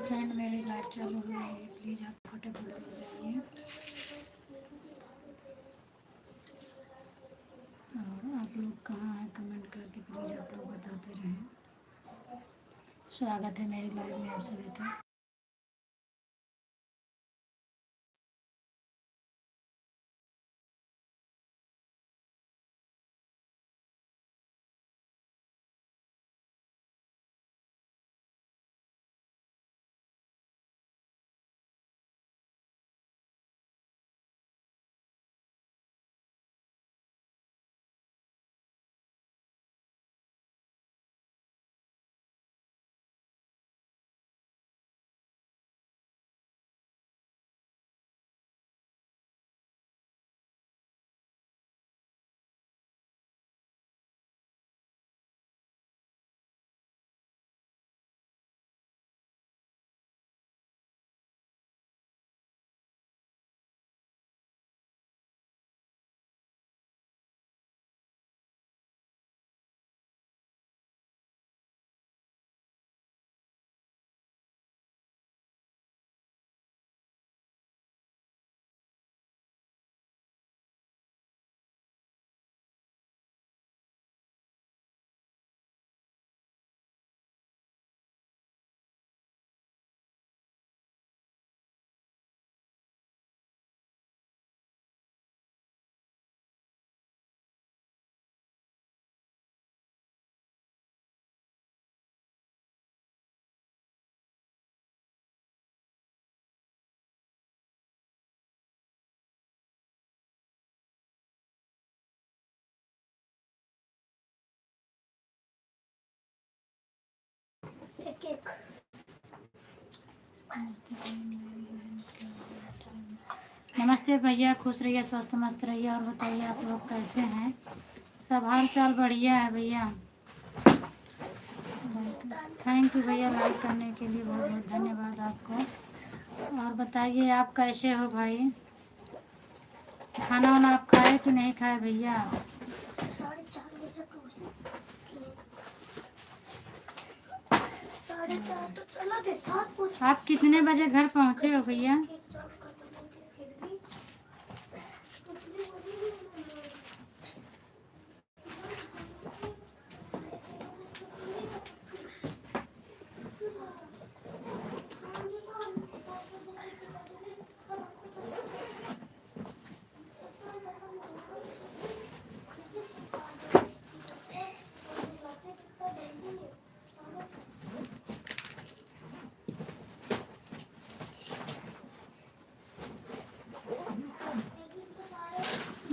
Friend मेरी live चालू हुई है, प्लीज़ आप फटाफट हो जाइए और आप लोग कहाँ हैं कमेंट करके प्लीज़ आप लोग बताते रहें। स्वागत है मेरी लाइव में आप सभी का। नमस्ते भैया, खुश रहिए, स्वस्थ मस्त रहिए। और बताइए आप लोग कैसे हैं? सब हाल चाल बढ़िया है भैया। थैंक यू भैया, लाइक करने के लिए बहुत बहुत धन्यवाद आपको। और बताइए आप कैसे हो भाई? खाना वाना आप खाए कि नहीं खाए भैया? आप कितने बजे घर पहुँचे हो भैया?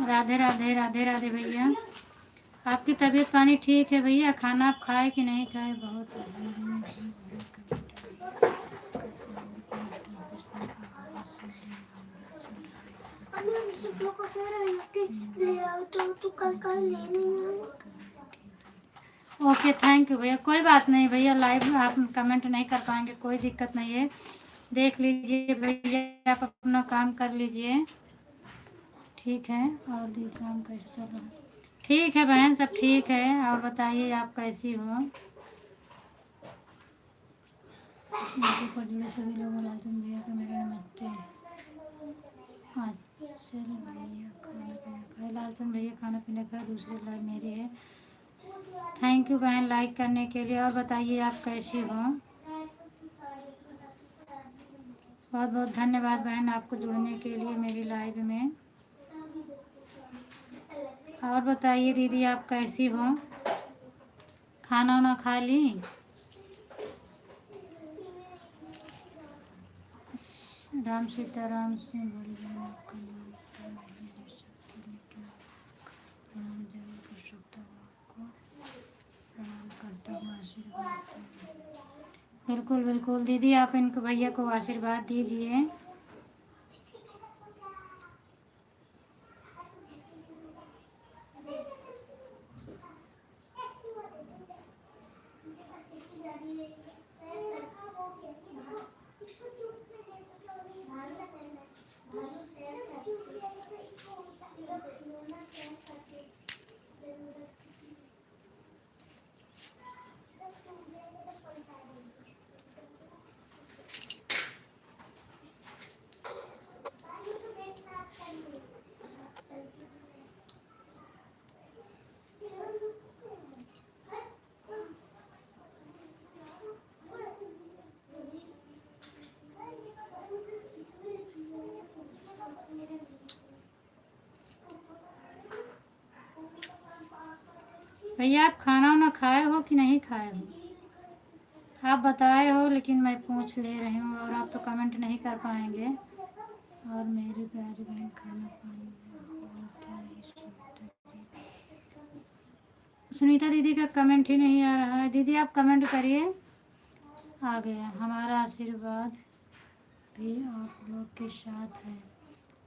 राधे राधे, राधे राधे भैया। आपकी तबीयत पानी ठीक है भैया? खाना आप खाए कि नहीं खाए? बहुत ओके, थैंक यू भैया। कोई बात नहीं भैया, लाइव आप कमेंट नहीं कर पाएंगे, कोई दिक्कत नहीं है। देख लीजिए भैया, आप अपना काम कर लीजिए, ठीक है। और दी काम कैसे चल रहा है? ठीक है बहन, सब ठीक है। और बताइए आप कैसी हो? यूट्यूब पर जुड़े सभी लोगों, लालचंद भैया का मेरा नमस्ते। चल भैया खाना पीना खाए? लालचंद भैया खाना पीना खाए, दूसरी लाइव मेरी है। थैंक यू बहन लाइक करने के लिए। और बताइए आप कैसी हो? बहुत बहुत धन्यवाद बहन आपको जुड़ने के लिए मेरी लाइव में। और बताइए दीदी आप कैसी हो? खाना वाना खा ली? राम सीताराम से बड़ी बहन आपका नाम तो नहीं ले सकती, लेकिन प्रणाम जरूर कर सकता हूँ। आपको प्रणाम करता हूँ, आशीर्वाद दें। बिल्कुल बिल्कुल दीदी, आप इनको भैया को आशीर्वाद दीजिए। भैया आप खाना वाना खाए हो कि नहीं खाए हो? आप बताए हो लेकिन मैं पूछ ले रही हूँ, और आप तो कमेंट नहीं कर पाएंगे। और मेरी प्यारी बहन खाना पानी हुआ क्या नहीं? सुनीता दीदी का कमेंट ही नहीं आ रहा है। दीदी आप कमेंट करिए। आ गया। हमारा आशीर्वाद भी आप लोग के साथ है,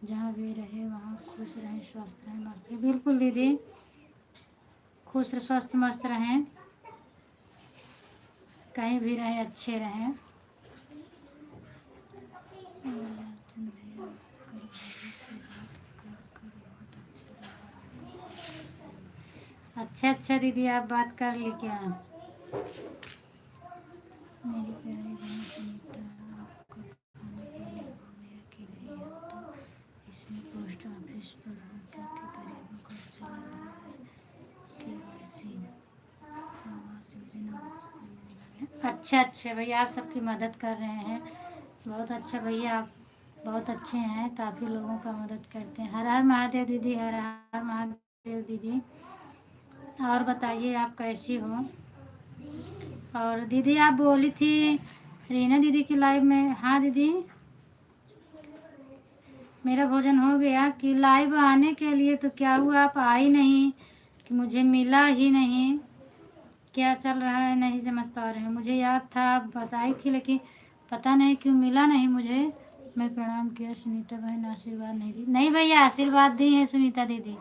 जहाँ भी रहे वहाँ खुश रहें, स्वस्थ रहें, मस्त रहें। बिल्कुल दीदी, खुश स्वस्थ मस्त रहें, कहीं भी रहें, अच्छे रहें। और लालचंद भैया कल भाभी से बात कर कर बहुत अच्छा लगा। अच्छा अच्छा दीदी, आप बात कर ली क्या? मेरी प्यारी बहन सुनीता, आपका खाना पानी हो गया कि नहीं? हम तो इसमें पोस्ट ऑफिस पर हूँ, क्योंकि गरीबों का चल रहा है KYC आवास योजना। अच्छा अच्छा भैया, आप सबकी मदद कर रहे हैं, बहुत अच्छा भैया, आप बहुत अच्छे हैं, काफ़ी लोगों का मदद करते हैं। हर हर महादेव दीदी, हर हर महादेव दीदी। और बताइए आप कैसी हो? और दीदी आप बोली थी रीना दीदी की लाइव में। हाँ दीदी, मेरा भोजन हो गया कि लाइव आने के लिए, तो क्या हुआ आप आई नहीं कि मुझे मिला ही नहीं? क्या चल रहा है नहीं समझ पा रहे हैं। मुझे याद था आप बताई थी, लेकिन पता नहीं क्यों मिला नहीं मुझे। मैं प्रणाम किया, सुनीता बहन आशीर्वाद नहीं दी। नहीं भैया, आशीर्वाद दी है सुनीता दीदी।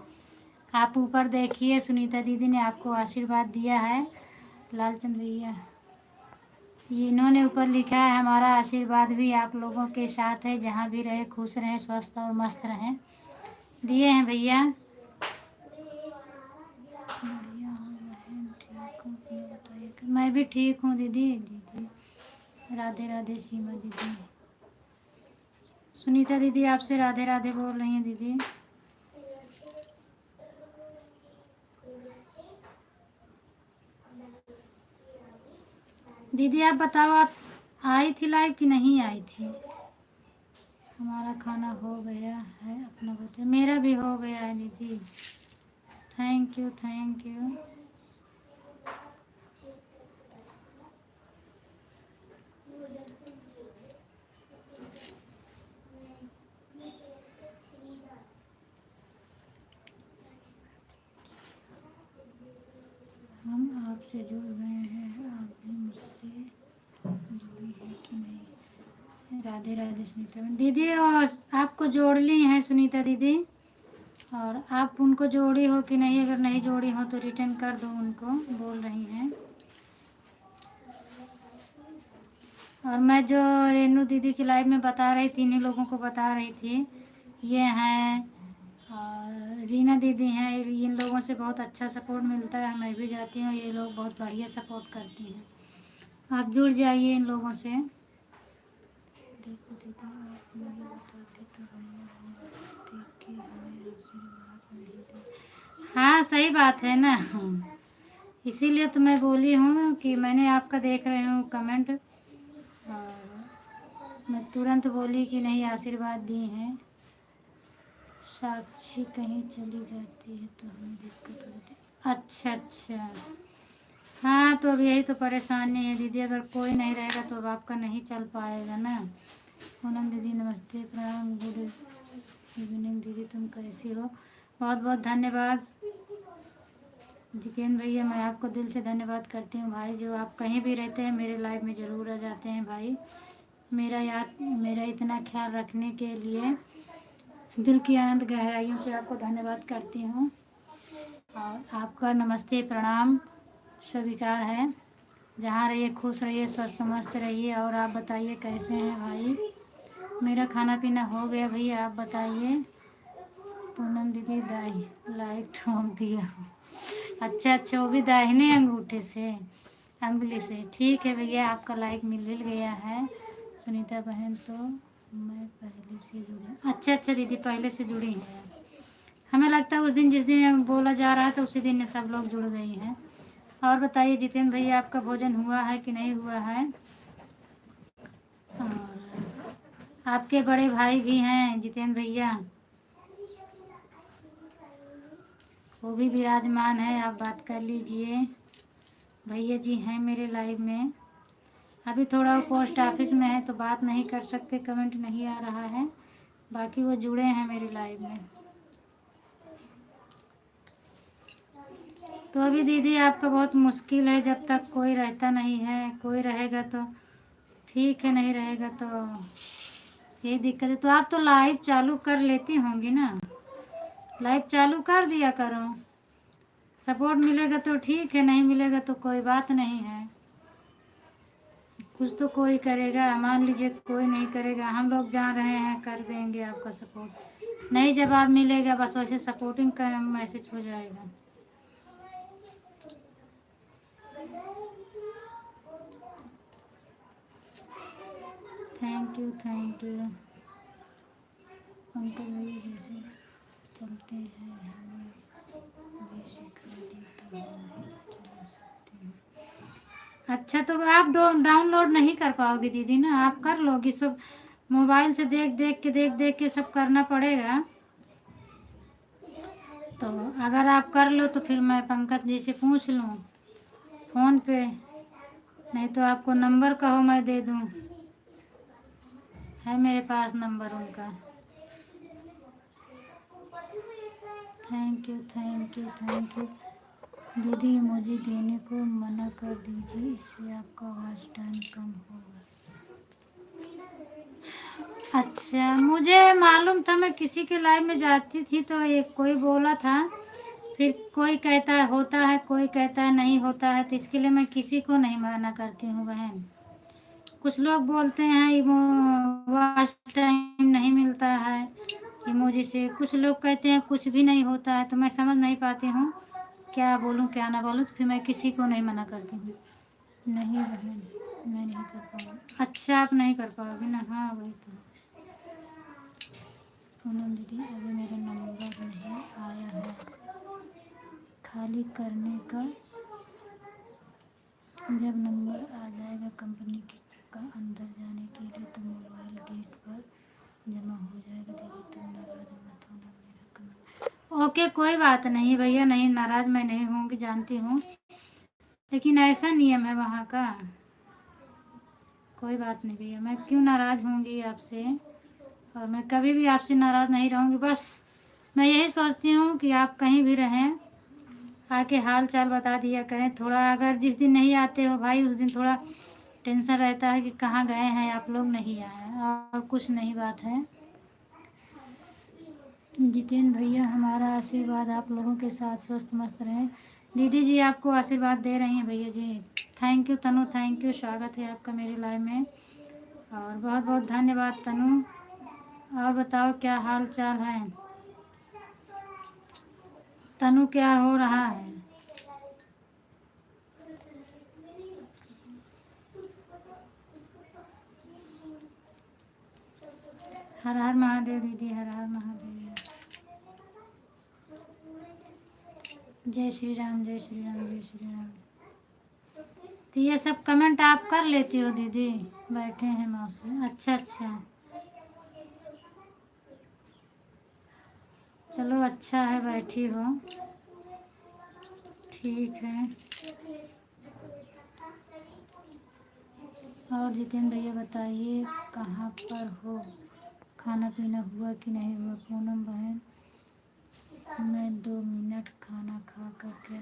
आप ऊपर देखिए, सुनीता दीदी ने आपको आशीर्वाद दिया है। लालचंद भैया, ये इन्होंने ऊपर लिखा है, हमारा आशीर्वाद भी आप लोगों के साथ है, जहाँ भी रहे खुश रहें, स्वस्थ और मस्त रहें। दिए हैं भैया। बढ़िया हूँ बहन, ठीक हूँ, अपने बताइए। मैं भी ठीक हूँ दीदी। दीदी राधे राधे। सीमा दीदी, सुनीता दीदी आपसे राधे राधे बोल रही हैं दीदी। दीदी आप बताओ, आप आई थी लाइव कि नहीं आई थी? हमारा खाना हो गया है, अपना बताइए। मेरा भी हो गया है दीदी। Thank you thank you. हम आपसे जुड़ गए हैं, आप भी मुझसे जुड़ी हैं कि नहीं? राधे राधे सुनीता दीदी। और आपको जोड़ ली हैं सुनीता दीदी, और आप उनको जोड़ी हो कि नहीं? अगर नहीं जोड़ी हो तो रिटर्न कर दो उनको, बोल रही हैं। और मैं जो रेनू दीदी की लाइव में बता रही थी, इन्हीं लोगों को बता रही थी। ये हैं और रीना दीदी हैं। इन लोगों से बहुत अच्छा सपोर्ट मिलता है, मैं भी जाती हूँ, ये लोग बहुत बढ़िया सपोर्ट करती हैं। आप जुड़ जाइए इन लोगों से। देखो दीदी, आप नहीं बताते तो भैया बोलते कि हमें आशीर्वाद नहीं दे। हाँ सही बात है ना, इसीलिए तो मैं बोली हूँ कि मैंने आपका देख रही हूँ कमेंट, और मैं तुरंत बोली कि नहीं आशीर्वाद दी हैं। साक्षी कहीं चली जाती है तो हमें दिक्कत होती है। अच्छा अच्छा, हाँ तो अब यही तो परेशानी है दीदी, अगर कोई नहीं रहेगा तो अब आपका नहीं चल पाएगा ना। पूनम दीदी नमस्ते, प्रणाम, गुड इवनिंग दीदी, तुम कैसी हो? बहुत बहुत धन्यवाद जितेंद्र भैया, मैं आपको दिल से धन्यवाद करती हूँ भाई, जो आप कहीं भी रहते हैं मेरे लाइव में ज़रूर आ जाते हैं भाई। मेरा इतना ख्याल रखने के लिए दिल की अनंत गहराइयों से आपको धन्यवाद करती हूँ। और आपका नमस्ते प्रणाम स्वीकार है। जहाँ रहिए खुश रहिए, स्वस्थ मस्त रहिए। और आप बताइए कैसे हैं भाई? मेरा खाना पीना हो गया भैया, आप बताइए। पूनम दीदी दाई लाइक ठोक दिया। अच्छा अच्छा, वो भी दाहिने अंगूठे से, अंगुली से। ठीक है भैया, आपका लाइक मिल गया है। सुनीता बहन तो मैं पहले से जुड़ी। अच्छा अच्छा दीदी, पहले से जुड़ी हैं। हमें लगता है उस दिन जिस दिन बोला जा रहा था उसी दिन सब लोग जुड़ गई हैं। और बताइए जितेंद्र भैया, आपका भोजन हुआ है कि नहीं हुआ है? और आपके बड़े भाई भी हैं जितेंद्र भैया। वो भी विराजमान है, आप बात कर लीजिए। भैया जी हैं मेरे लाइव में। अभी थोड़ा वो पोस्ट ऑफिस में है तो बात नहीं कर सकते, कमेंट नहीं आ रहा है, बाकी वो जुड़े हैं मेरे लाइव में। तो अभी दीदी आपका बहुत मुश्किल है, जब तक कोई रहता नहीं है। कोई रहेगा तो ठीक है, नहीं रहेगा तो यही दिक्कत है। तो आप तो लाइव चालू कर लेती होंगी ना, लाइव चालू कर दिया करो। सपोर्ट मिलेगा तो ठीक है, नहीं मिलेगा तो कोई बात नहीं है। कुछ तो कोई करेगा, मान लीजिए कोई नहीं करेगा, हम लोग जहाँ रहे हैं कर देंगे आपका सपोर्ट। नहीं जवाब मिलेगा बस वैसे सपोर्टिंग का मैसेज हो जाएगा। Thank you thank you. Uncle भैया जैसे चलते हैं हमें भी सिखा दी तो हम भी चल सकते हैं। अच्छा तो आप डाउनलोड नहीं कर पाओगे दीदी ना, आप कर लोगी सब। मोबाइल से देख देख के सब करना पड़ेगा। तो अगर आप कर लो तो फिर मैं पंकज जी से पूछ लूँ फ़ोन पे, नहीं तो आपको नंबर कहो मैं दे दूँ, है मेरे पास नंबर उनका। Thank you thank you thank you. दीदी इमोजी देने को मना कर दीजिए, इससे आपका वॉच टाइम कम होगा। अच्छा मुझे मालूम था, मैं किसी के लाइव में जाती थी तो एक कोई बोला था, फिर कोई कहता है होता है, कोई कहता है नहीं होता है, तो इसके लिए मैं किसी को नहीं मना करती हूँ बहन। कुछ लोग बोलते हैं वॉच टाइम नहीं मिलता है इमोजी से, कुछ लोग कहते हैं कुछ भी नहीं होता है, तो मैं समझ नहीं पाती हूँ क्या बोलूँ क्या ना बोलूँ, तो फिर मैं किसी को नहीं मना करती हूँ। नहीं बहन मैं नहीं कर पाऊँगी। अच्छा आप नहीं कर पाओगे ना, हाँ वही तो। पूनम दीदी अभी मेरा नंबर नहीं आया है, खाली करने का, जब नंबर आ जाएगा कंपनी का अंदर जाने के लिए तो मोबाइल गेट पर जमा हो जाएगा। दीदी तुम नाराज मत होना, मेरा कमेंट ओके। कोई बात नहीं भैया, नहीं नाराज मैं नहीं होंगी, जानती हूँ, लेकिन ऐसा नियम है वहाँ का। कोई बात नहीं भैया, मैं क्यों नाराज़ होंगी आपसे, और मैं कभी भी आपसे नाराज़ नहीं रहूँगी। बस मैं यही सोचती हूँ कि आप कहीं भी रहें आके हाल चाल बता दिया करें थोड़ा। अगर जिस दिन नहीं आते हो भाई उस दिन थोड़ा टेंशन रहता है कि कहाँ गए हैं आप लोग, नहीं आए, और कुछ नहीं बात है। जितेंद्र भैया हमारा आशीर्वाद आप लोगों के साथ स्वस्थ मस्त रहें। दीदी जी आपको आशीर्वाद दे रही हैं भैया जी। Thank you Tanu, thank you, स्वागत है आपका मेरे लाइव में, और बहुत बहुत धन्यवाद तनु। और बताओ क्या हाल चाल है तनु, क्या हो रहा है? हर हर महादेव दीदी, हर हर महादेव। जय श्री राम जय श्री राम जय श्री राम। तो ये सब कमेंट आप कर लेती हो दीदी? बैठे हैं मौसी, अच्छा अच्छा, चलो अच्छा है बैठी हो, ठीक है। और जितेंद्र भैया बताइए कहाँ पर हो, खाना पीना हुआ कि नहीं हुआ? पूनम बहन मैं 2 मिनट खाना खा कर के।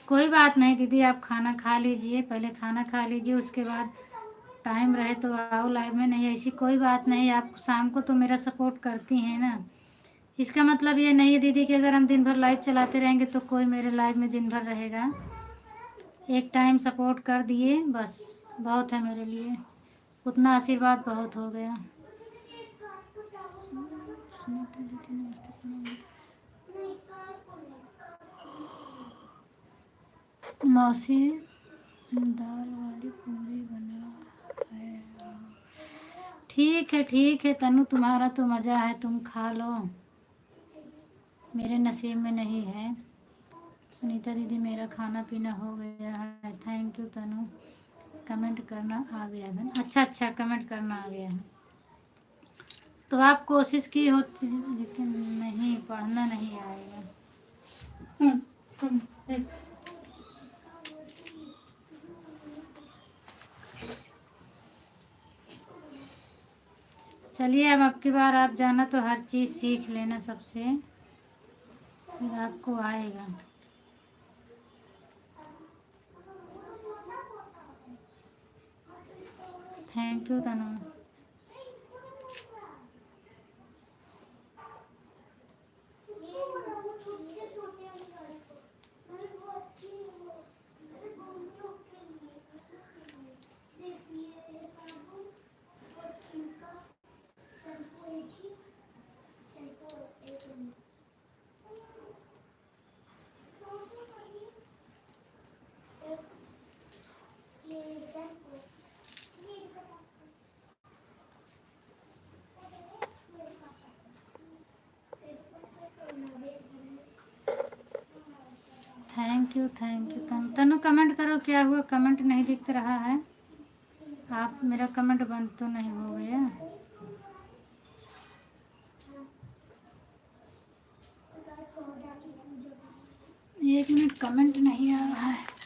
कोई बात नहीं दीदी, आप खाना खा लीजिए, पहले खाना खा लीजिए, उसके बाद टाइम रहे तो आओ लाइव में। नहीं ऐसी कोई बात नहीं, आप शाम को तो मेरा सपोर्ट करती हैं ना, इसका मतलब ये नहीं है दीदी कि अगर हम दिन भर लाइव चलाते रहेंगे तो कोई मेरे लाइव में दिन भर रहेगा। एक टाइम सपोर्ट कर दिए बस बहुत है मेरे लिए, उतना आशीर्वाद बहुत हो गया। मौसी दाल वाली पूरी बना है, ठीक है तनु, तुम्हारा तो मज़ा है, तुम खा लो, मेरे नसीब में नहीं है। सुनीता दीदी मेरा खाना पीना हो गया है, थैंक यू तनु। कमेंट करना आ गया है, अच्छा अच्छा कमेंट करना आ गया है। तो आप कोशिश की होती लेकिन नहीं, पढ़ना नहीं आएगा। चलिए अब की बार आप जाना तो हर चीज़ सीख लेना सबसे, फिर आपको आएगा। Thank you Tanu. Thank you Tanu. Tanu comment करो, क्या हुआ कमेंट नहीं दिख रहा है? आप मेरा कमेंट बंद तो नहीं हो गया? एक मिनट, कमेंट नहीं आ रहा है।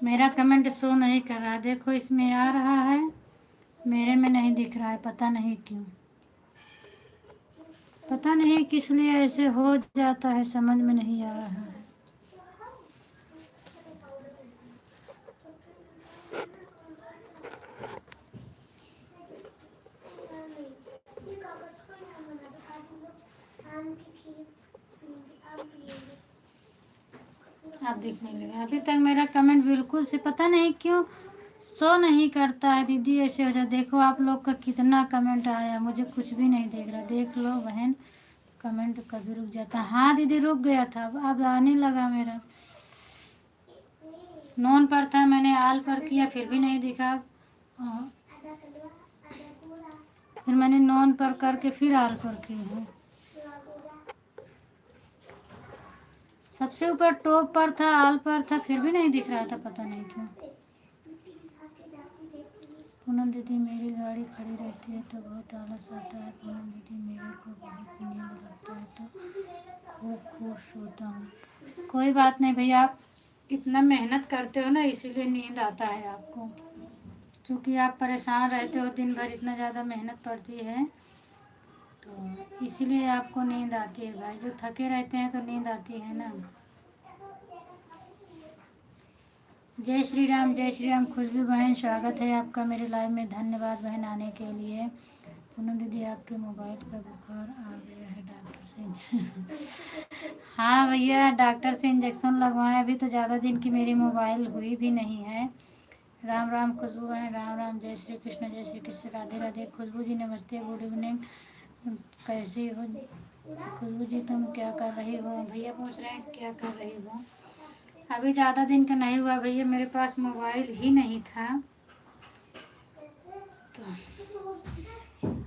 मेरा कमेंट शो नहीं कर रहा, देखो इसमें आ रहा है, मेरे में नहीं दिख रहा है, पता नहीं क्यों, पता नहीं किस लिए ऐसे हो जाता है, समझ में नहीं आ रहा है। आप दिखने लगे, अभी तक मेरा कमेंट बिल्कुल से पता नहीं क्यों शो नहीं करता है। दीदी ऐसे हो जाए, देखो आप लोग का कितना कमेंट आया, मुझे कुछ भी नहीं दिख रहा, देख लो बहन, कमेंट कभी रुक जाता। हाँ दीदी रुक गया था, अब आने लगा मेरा। नॉन पर था, मैंने आल पर किया फिर भी नहीं दिखा, फिर मैंने नॉन पर करके फिर आल पर की हूँ। सबसे ऊपर टॉप पर था, आल पर था, फिर भी नहीं दिख रहा था, पता नहीं क्यों। पूनम दीदी मेरी गाड़ी खड़ी रहती है तो बहुत आलस आता है। पूनम दीदी मेरे को बहुत नींद लगता है तो खूब सोता हूँ। कोई बात नहीं भैया, आप इतना मेहनत करते हो ना, इसीलिए नींद आता है आपको, क्योंकि आप परेशान रहते हो दिन भर, इतना ज़्यादा मेहनत पड़ती है तो इसीलिए आपको नींद आती है भाई। जो थके रहते हैं तो नींद आती है ना। जय श्री राम, जय श्री राम। खुशबू बहन स्वागत है आपका मेरे लाइव में, धन्यवाद बहन आने के लिए। पूनम दीदी आपके मोबाइल का बुखार आ गया है डॉक्टर से। हाँ भैया, डॉक्टर से इंजेक्शन लगवाएं, अभी तो ज़्यादा दिन की मेरी मोबाइल हुई भी नहीं है। राम राम खुशबू बहन, राम राम, जय श्री कृष्ण, जय श्री कृष्ण, राधे राधे। खुशबू जी नमस्ते, गुड इवनिंग, कैसी हो खुशबू जी, तुम क्या कर रही हो? भैया पूछ रहे हैं क्या कर रही हो। अभी ज़्यादा दिन का नहीं हुआ भैया, मेरे पास मोबाइल ही नहीं था, तो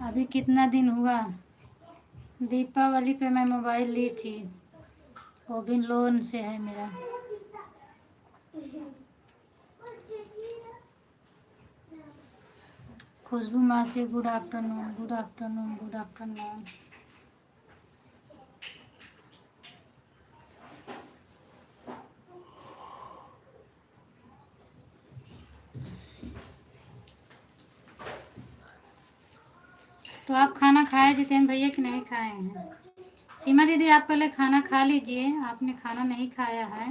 अभी कितना दिन हुआ, दीपावली पे मैं मोबाइल ली थी, वो भी लोन से है मेरा। खुशबू मासी good afternoon, good afternoon, good afternoon. तो आप खाना खाए जितेंद्र भैया कि नहीं खाए हैं? सीमा दीदी आप पहले खाना खा लीजिए, आपने खाना नहीं खाया है।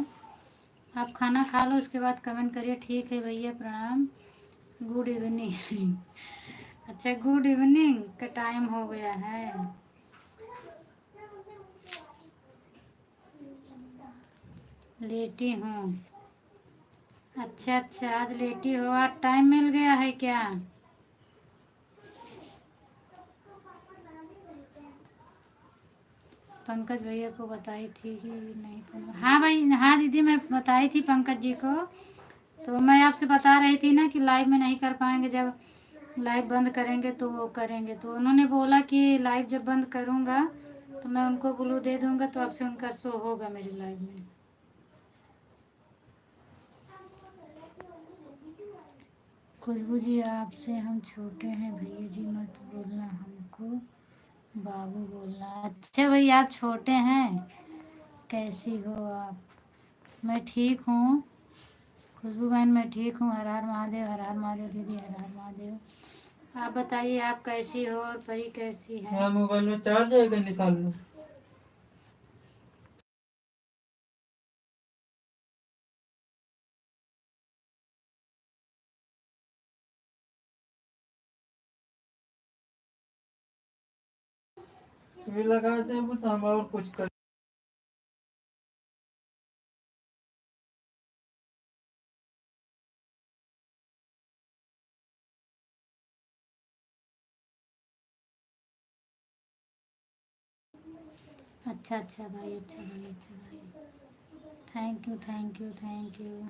आप खाना खा लो, उसके बाद कमेंट करिए। ठीक है भैया, प्रणाम, गुड इवनिंग। अच्छा, गुड इवनिंग का टाइम हो गया है। लेटी हूँ। अच्छा अच्छा, आज लेटी हो, आज टाइम मिल गया है क्या? पंकज भैया को बताई थी कि नहीं? हाँ भाई, हाँ दीदी, मैं बताई थी पंकज जी को। तो मैं आपसे बता रही थी ना कि लाइव में नहीं कर पाएंगे, जब लाइव बंद करेंगे तो वो करेंगे। तो उन्होंने बोला कि लाइव जब बंद करूँगा तो मैं उनको ब्लू दे दूँगा, तो आपसे उनका शो होगा मेरी लाइव में। खुशबू जी, आपसे हम छोटे हैं, भैया जी मत बोलना, हमको बाबू बोलना। अच्छा भैया, आप छोटे हैं, कैसी हो आप? मैं ठीक हूँ खुशबू बहन, मैं ठीक हूँ। हर हर महादेव, हर हर महादेव दीदी, हर हर महादेव। आप बताइए, आप कैसी हो और परी कैसी है? हाँ, मोबाइल में चार्ज है, कि निकाल लो? तो लगा दे, बता हम और कुछ कर। अच्छा अच्छा भाई, अच्छा भाई, अच्छा भाई, thank you thank you thank you.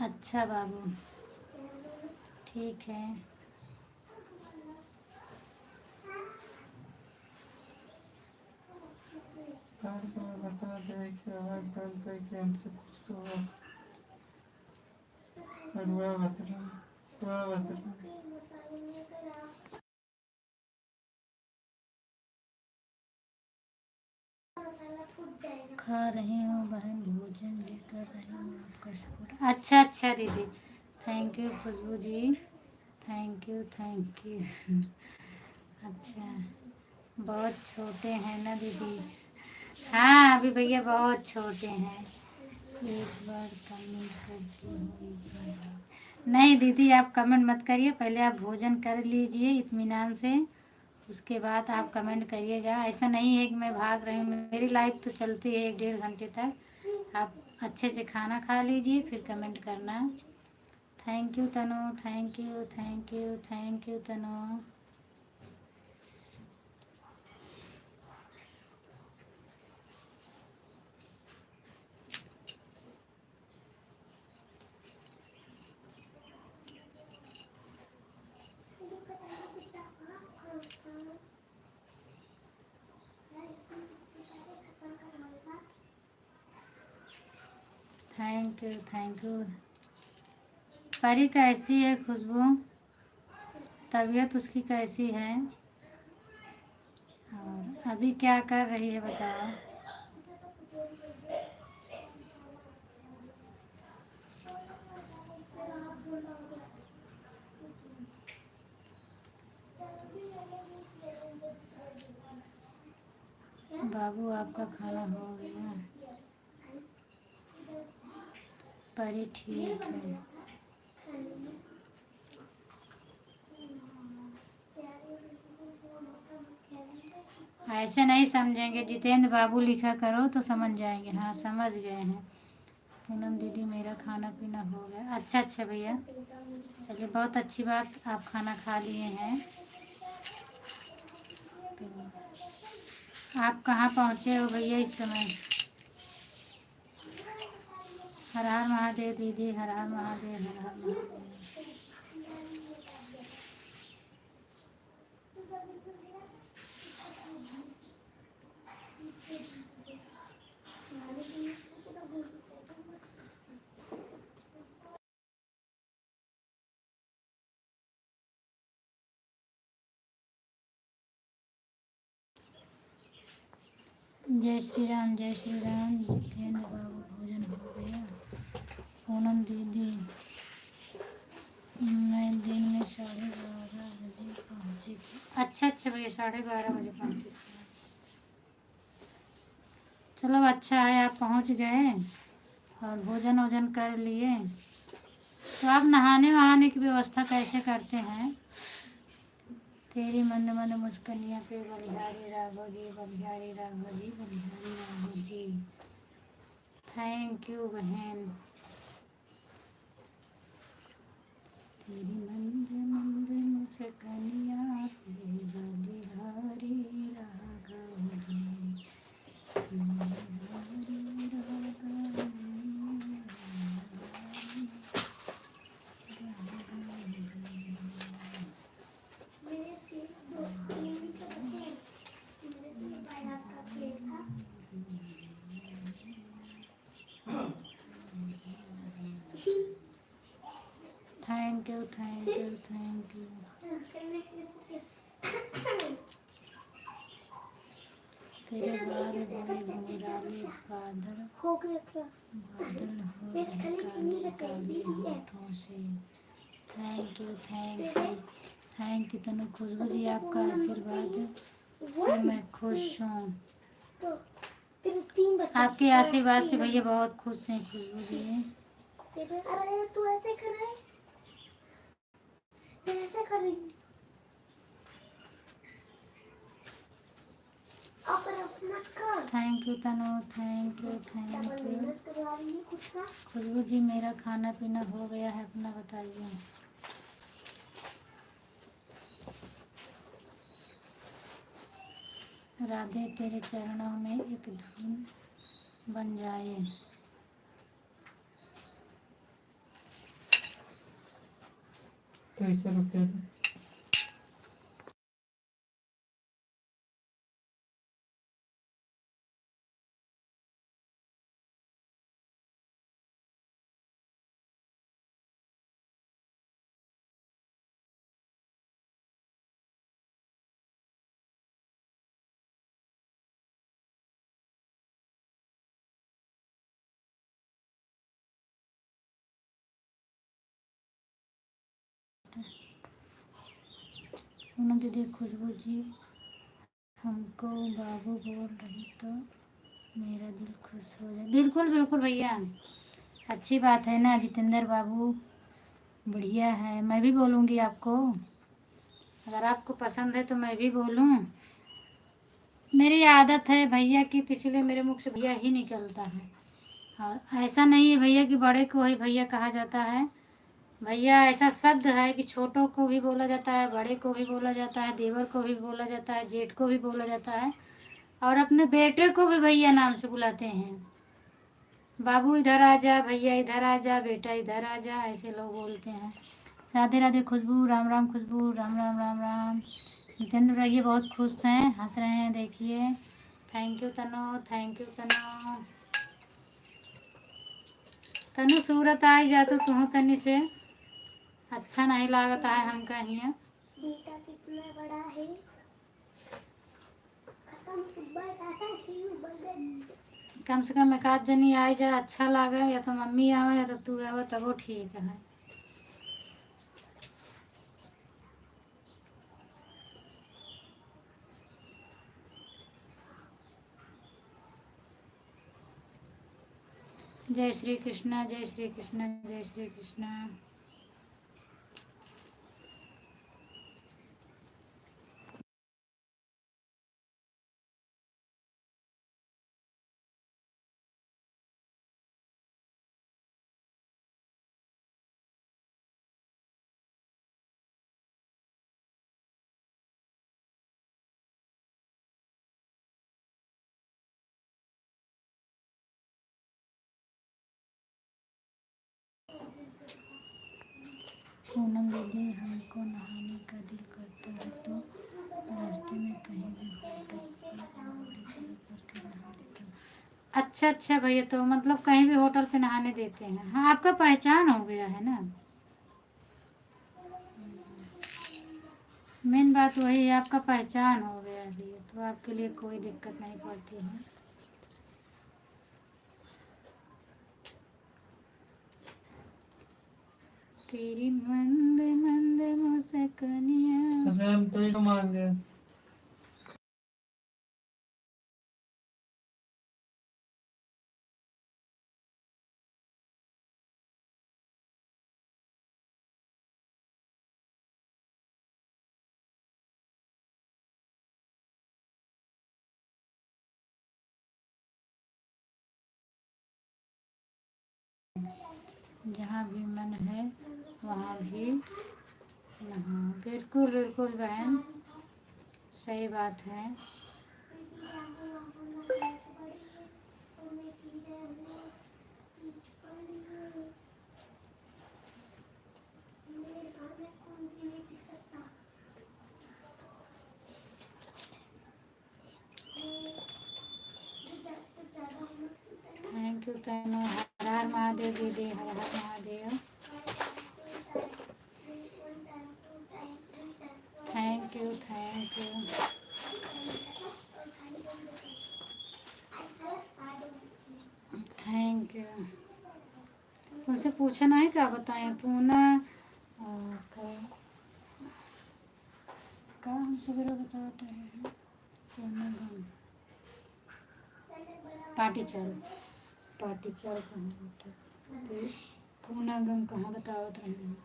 अच्छा बाबू, ठीक है। कार को बता दे कि आवाज डाल कर कि हमसे कुछ तो हुआ। और वह बता, वह बता। खा रही हूँ बहन, भोजन लेकर रही हूँ, आपका सपोर्ट। अच्छा अच्छा दीदी, thank you Khushboo ji, thank you thank you. अच्छा, बहुत छोटे हैं ना दीदी? हाँ अभी भैया बहुत छोटे हैं। एक बार कमेंट करती हूँ, एक बार नहीं दीदी, आप कमेंट मत करिए, पहले आप भोजन कर लीजिए इत्मीनान से, उसके बाद आप कमेंट करिएगा। ऐसा नहीं है कि मैं भाग रही हूँ, मेरी लाइफ तो चलती है 1-1.5 घंटे तक। आप अच्छे से खाना खा लीजिए, फिर कमेंट करना। Thank you Tanu, thank you thank you thank you Tanu. Thank you thank you. परी कैसी है खुशबू? तबीयत उसकी कैसी है? और अभी क्या कर रही है बताओ? बाबू आपका खाना हो गया? परी ठीक है। ऐसे नहीं समझेंगे, जितेंद्र बाबू लिखा करो तो समझ जाएंगे। हाँ समझ गए हैं। पूनम दीदी, मेरा खाना पीना हो गया। अच्छा अच्छा भैया, चलिए बहुत अच्छी बात, आप खाना खा लिए हैं। तो आप कहाँ पहुँचे हो भैया इस समय? हर हर महादेव दीदी, हर हर महादेव, हर हर महादेव। जय श्री राम, जय श्री राम। जितेंद्र बाबू, भोजन हो गया? पूनम दीदी, अच्छा अच्छा भैया 12:30 बजे पहुँचे। चलो अच्छा है आप पहुँच गए और भोजन वोजन कर लिए। तो आप नहाने वहाने की व्यवस्था कैसे करते हैं? तेरी मंद मंद मुस्कनिया पे बलिहारी राघव जी, बलिहारी राघव जी, बलिहारी राघव जी। थैंक यू बहन। तेरी मंद मंद मुस्कनिया पे बलिहारी राघव जी, बलिहारी राघव मेरे से दो तीन नीचे बचे हैं। मेरे तो ये भाई हाथ का प्लेट था। Thank you thank you thank you. करने के लिए तेरे बाल बड़े घुंघराले बादल हो गया क्या? बादल हो मेरे रहे खाने की नहीं काले बचाई काले दीदी है। होठों से। थैंक यू थैंक यू तनु। खुशबू जी आपका आशीर्वाद से मैं खुश हूँ। तो तीन बचे। आपके आशीर्वाद से भैया बहुत खुश हैं खुशबू जी। अरे तू ऐसे कर रहा है, मैं ऐसे कर रही हूँ। मत कर। Thank you Tanu thank you thank you. Khushboo ji मेरा खाना पीना हो गया है अपना बताइए। राधे तेरे चरणों में एक धुन बन जाए। कैसे रुपया दे? पूनम दीदी खुशबू जी हमको बाबू बोल रही तो मेरा दिल खुश हो जाए। बिल्कुल बिल्कुल भैया अच्छी बात है ना जितेंद्र बाबू। बढ़िया है मैं भी बोलूँगी आपको। अगर आपको पसंद है तो मैं भी बोलूँ। मेरी आदत है भैया की तो इसलिए मेरे मुख से भैया ही निकलता है। और ऐसा नहीं है भैया कि बड़े को ही भैया कहा जाता है। भैया ऐसा शब्द है कि छोटों को भी बोला जाता है, बड़े को भी बोला जाता है, देवर को भी बोला जाता है, जेठ को भी बोला जाता है और अपने बेटे को भी भैया नाम से बुलाते हैं। बाबू इधर आ जा, भैया इधर आ जा, बेटा इधर आ जा, ऐसे लोग बोलते हैं। राधे राधे खुशबू, राम राम खुशबू, राम राम राम राम। जितेंद्र भैया बहुत खुश हैं, हंस रहे हैं देखिए। Thank you Tanu thank you Tanu. Tanu Surat आई जा तो तू तनी से अच्छा नहीं लागता है हम कहीं। बेटा कितना बड़ा है। खत्म बताता शिव बगल। कम से कम एक आध जनी आई जा अच्छा लागे, या तो मम्मी आवे या तो तू आवे तब वो ठीक है। जय श्री कृष्णा जय श्री कृष्णा जय श्री कृष्णा। पूनम दीदी हमको नहाने का दिल करता है तो रास्ते में कहीं भी होटल करके नहा लेता हूँ। अच्छा अच्छा भैया तो मतलब कहीं भी होटल पे नहाने देते हैं। हाँ आपका पहचान हो गया है ना। मेन बात वही है आपका पहचान हो गया है भैया तो आपके लिए कोई दिक्कत नहीं पड़ती है। तेरी मंद मंद मुस्कनिया अच्छा हम तो ही तो मांगे। जहाँ भी मन है वहाँ भी नहा। बिल्कुल बिल्कुल बहन, सही बात है। Thank you Tanu. हर हर महादेव दीदी, हर हर Mahadev. Thank you thank you thank you. उनसे पूछना है क्या बताएं पूना का हम सवेरे बताते हैं। पूना गम पार्टी चल कहाँ होता पूना गम कहाँ बतावत रहे हैं।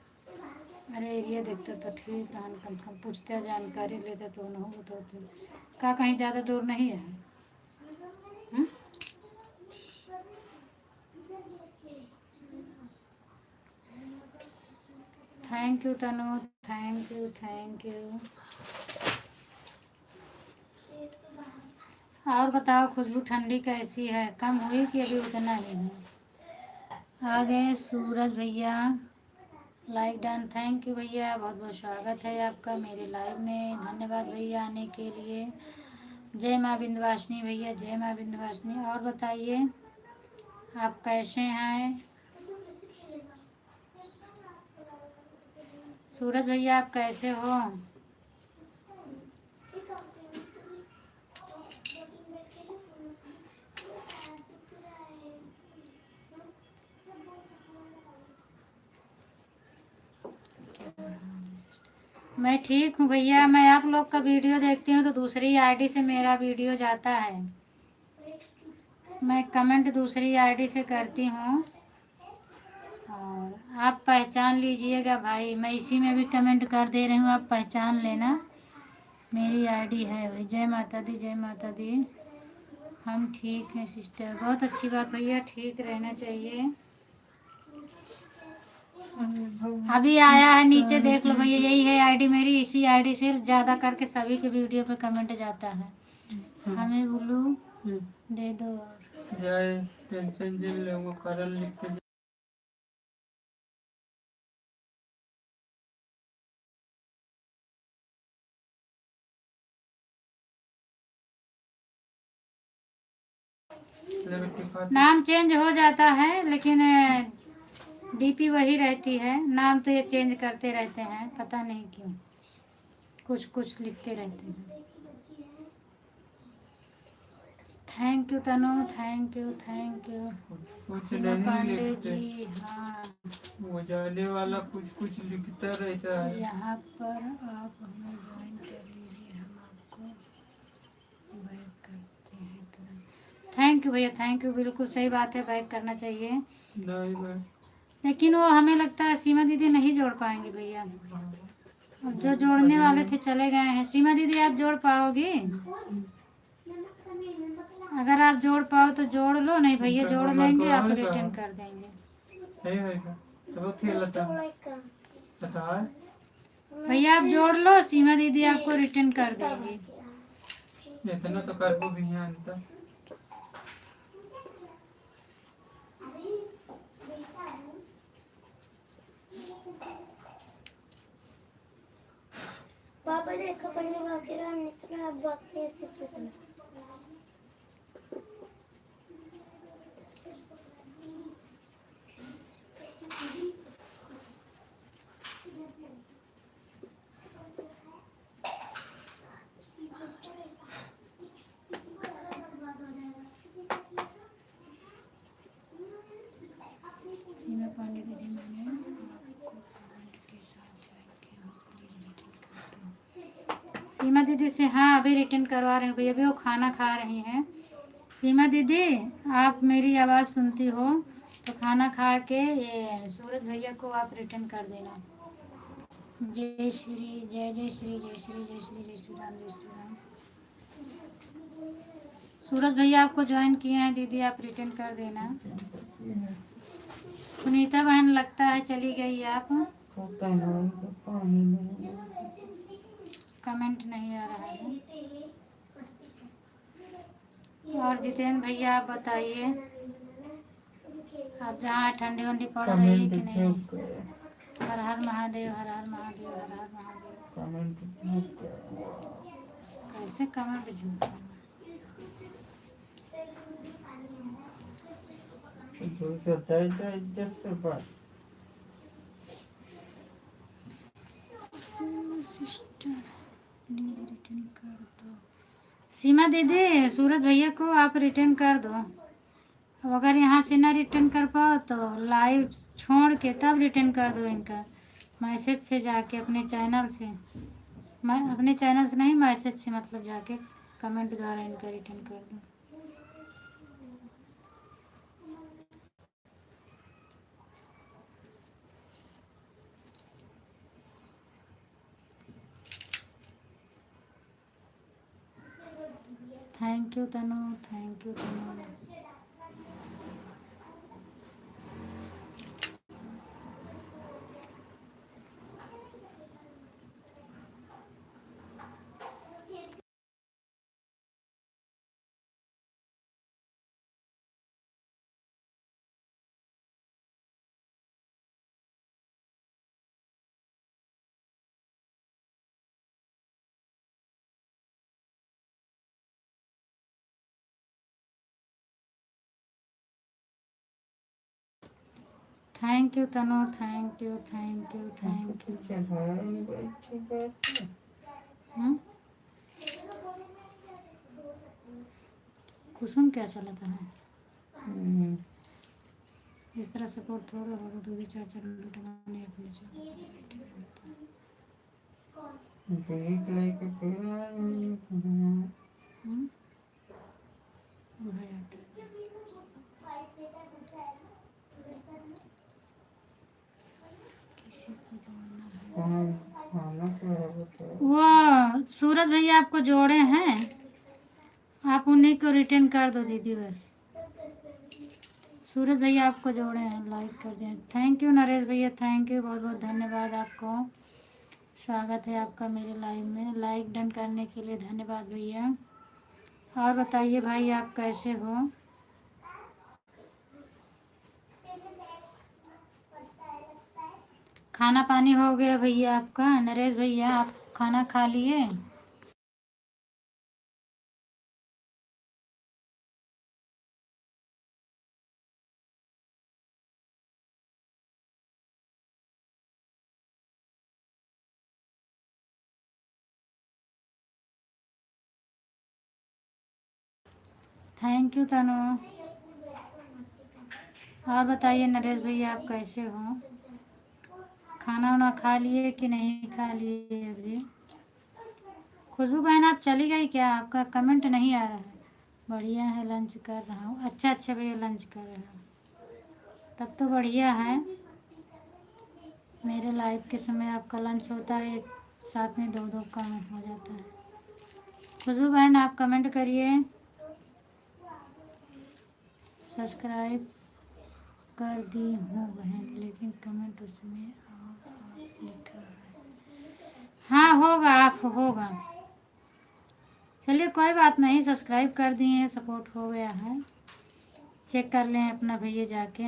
अरे एरिया देखते तो ठीक है, कम कम पूछते जानकारी लेते तो नहीं बताते का कहीं ज़्यादा दूर नहीं है। हुँ? Thank you Tanu, thank you thank you. और बताओ खुशबू ठंडी कैसी है, कम हुई कि अभी उतना ही है। आ गए सूरज भैया, लाइक डन। थैंक यू भैया, बहुत बहुत स्वागत है आपका मेरे लाइव में। धन्यवाद भैया आने के लिए। जय माँ विंध्यवासिनी भैया, जय माँ विंध्यवासिनी। और बताइए आप कैसे हैं। सूरज भैया आप कैसे हो। मैं ठीक हूँ भैया। मैं आप लोग का वीडियो देखती हूँ तो दूसरी आईडी से मेरा वीडियो जाता है। मैं कमेंट दूसरी आईडी से करती हूँ और आप पहचान लीजिएगा भाई। मैं इसी में भी कमेंट कर दे रही हूँ, आप पहचान लेना। मेरी आईडी है भाई। जय माता दी, जय माता दी। हम ठीक हैं सिस्टर, बहुत अच्छी बात भैया, ठीक रहना चाहिए। अभी आया है नीचे देख लो भैया, यही है आईडी मेरी। इसी आईडी से ज़्यादा करके सभी के वीडियो पे कमेंट जाता है। हमें ब्लू दे दो और जय टेंशन जिन लोगों करल लिख के नाम चेंज हो जाता है लेकिन डीपी वही रहती है। नाम तो ये चेंज करते रहते हैं, पता नहीं क्यों, कुछ कुछ लिखते रहते हैं। Thank you Tanu, thank you thank you. कुछ शीला नहीं पांडे लिखते, जी, हाँ वो जाने वाला कुछ कुछ लिखता रहता है। यहाँ पर आप हमें ज्वाइन कर लीजिए, हम आपको बैक करते हैं तुरंत। थैंक यू भैया, थैंक यू। बिल्कुल सही बात है, बैक करना चाहिए। नहीं भाई, लेकिन वो हमें लगता है सीमा दीदी नहीं जोड़ पाएंगे भैया। अब जो जोड़ने वाले थे चले गए हैं। सीमा दीदी आप जोड़ पाओगी? अगर आप जोड़ पाओ तो जोड़ लो, नहीं भैया जोड़ लेंगे, आप रिटर्न कर देंगे। नहीं है क्या तो खेलता पता है। भैया आप जोड़ लो, सीमा दीदी आपको रिटर्न कर देंगी। इतना तो कर को भी है अंत। पापा देखो पहले बाकी रहा इतना बाकी ऐसे चुप सीमा पांडे दीदी मैंने आपको कमेंट के साथ ज्वाइन किया, प्लीज रिटर्न कर दो। सीमा दीदी से हाँ अभी रिटर्न करवा रही हूँ भैया, अभी वो खाना खा रही हैं। सीमा दीदी आप मेरी आवाज़ सुनती हो तो खाना खा के ये सूरज भैया को आप रिटर्न कर देना। जय श्री जय जय श्री जय श्री जय श्री जय श्री राम जय श्री राम। सूरज भैया आपको ज्वाइन किए हैं दीदी, आप रिटर्न कर देना। सुनीता बहन लगता है चली गई आप, पता नहीं तो पानी नहीं कमेंट नहीं आ रहा है। और जितेंद्र भैया आप बताइए, आप जहाँ ठंडी वंडी पड़ रही है कमेंट कि नहीं? क्यों करे हर हर महादेव हर हर महादेव हर हर महादेव। कमेंट क्यों करे कैसे कमेंट झूठ? जो से दे इज्जत से बात सिस्टर प्लीज रिटर्न कर दो। सीमा दीदी सूरज भैया को आप रिटर्न कर दो। अब अगर यहाँ से ना रिटर्न कर पाओ तो लाइव छोड़ के तब रिटर्न कर दो इनका, मैसेज से जाके अपने चैनल से, मैं अपने चैनल से नहीं मैसेज से मतलब जाके कमेंट द्वारा इनका रिटर्न कर दो। Thank you Tanu, thank you Tanu. Thank you Tanu, thank you thank you thank you. चल रहा है ये अच्छी बात है हम्म? कुसुम क्या चलाता है? इस तरह सपोर्ट थोड़ा होगा तो भी 4-4 मिनट लगाने अपने से। देख लेके फिर आए भाई हट। किसी को जोड़ना है। खाना क्या है बताओ वो सूरज भैया आपको जोड़े हैं, आप उन्हीं को रिटर्न कर दो दीदी बस। सूरज भैया आपको जोड़े हैं, लाइक कर दें। थैंक यू नरेश भैया, थैंक यू, बहुत बहुत धन्यवाद आपको। स्वागत है आपका मेरे लाइव में, लाइक डन करने के लिए धन्यवाद भैया। और बताइए भाई आप कैसे हो? खाना पानी हो गया भैया आपका? नरेश भैया आप खाना खा लिए? थैंक यू तनु। और बताइए नरेश भैया आप कैसे हो? खाना वाना खा लिए कि नहीं खा लिए अभी? खुशबू बहन आप चली गई क्या? आपका कमेंट नहीं आ रहा है। बढ़िया है, लंच कर रहा हूँ। अच्छा अच्छा भैया लंच कर रहा हूँ, तब तो बढ़िया है। मेरे लाइव के समय आपका लंच होता है, साथ में 2-2 काम हो जाता है। खुशबू बहन आप कमेंट करिए। सब्सक्राइब कर दी हूँ बहन, लेकिन कमेंट उसमें आप लिखा है। हाँ होगा, आप होगा। चलिए कोई बात नहीं, सब्सक्राइब कर दिए हैं, सपोर्ट हो गया है। चेक कर लें अपना भैया जाके।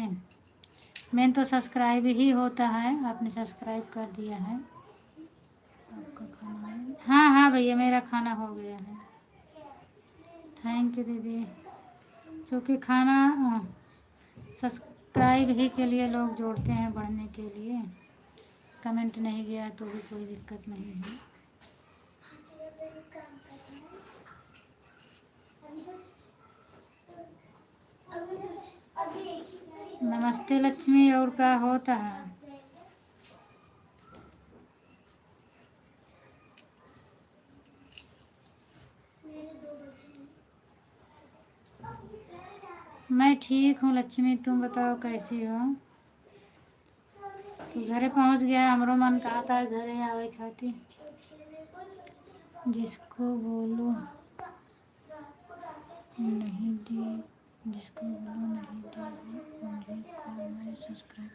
मेन तो सब्सक्राइब ही होता है, आपने सब्सक्राइब कर दिया है। आपका खाना? हाँ हाँ भैया मेरा खाना हो गया है। थैंक यू दीदी। क्योंकि खाना सब्सक्राइब ही के लिए लोग जोड़ते हैं, बढ़ने के लिए। कमेंट नहीं गया तो भी कोई दिक्कत नहीं है। नमस्ते लक्ष्मी, और क्या होता है? ठीक हूँ लक्ष्मी, तुम बताओ कैसी हो? तो घरे पहुँच गया, हमरो मन कहा था घरे आवे खातिर। जिसको बोलो नहीं दी, जिसको बोलो नहीं दी, उन्हीं को मैं सब्सक्राइब।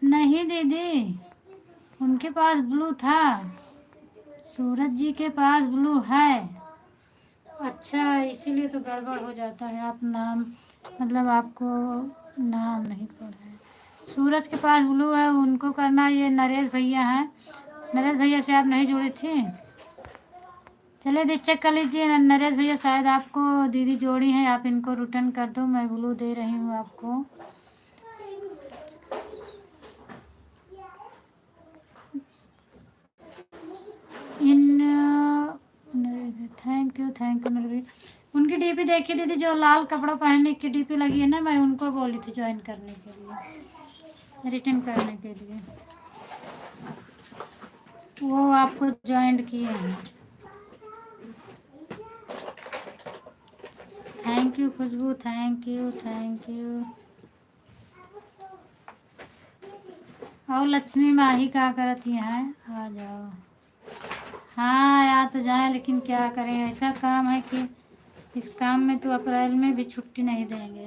नहीं दीदी, उनके पास ब्लू था, सूरज जी के पास ब्लू है। अच्छा, इसीलिए तो गड़बड़ हो जाता है। आप नाम मतलब आपको नाम नहीं पड़ा है। सूरज के पास ब्लू है, उनको करना। ये नरेश भैया हैं, नरेश भैया से आप नहीं जुड़े थे? चलिए दी चेक कर लीजिए, नरेश भैया शायद आपको दीदी जोड़ी हैं, आप इनको रिटर्न कर दो, मैं ब्लू दे रही हूँ आपको। In thank you Naresh. उनकी डीपी देखी दीदी, जो लाल कपड़ा पहनने की डीपी लगी है ना, मैं उनको बोली थी ज्वाइन करने के लिए, रिटर्न करने के लिए। वो आपको ज्वाइन किए हैं। Thank you Khushboo, thank you. और लक्ष्मी माही क्या करती हैं? आ जाओ। हाँ आ तो जाए, लेकिन क्या करें, ऐसा काम है कि इस काम में तो अप्रैल में भी छुट्टी नहीं देंगे।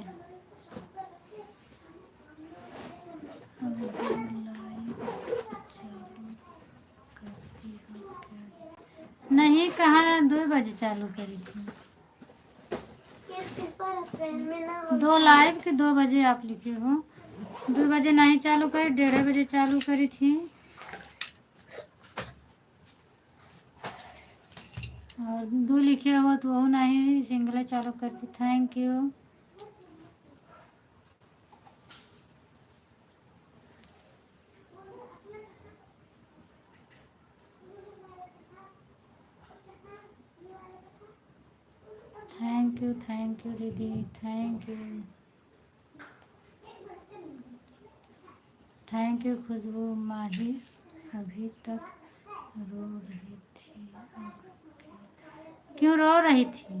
अब लाइव चालू करती हो क्या? नहीं, कहाँ 2 बजे चालू करी थी। इस बार अप्रैल में ना 2 लाइव के 2 बजे आप लिखे हो। 2 बजे नहीं चालू करी, 1:30 बजे चालू करी थी। और 2 लिखे हो तो वो नहीं, सिंगल चालू करती। Thank you. थैंक यू दीदी, थैंक यू खुशबू। माही अभी तक रो रही थी, क्यों रो रही थी?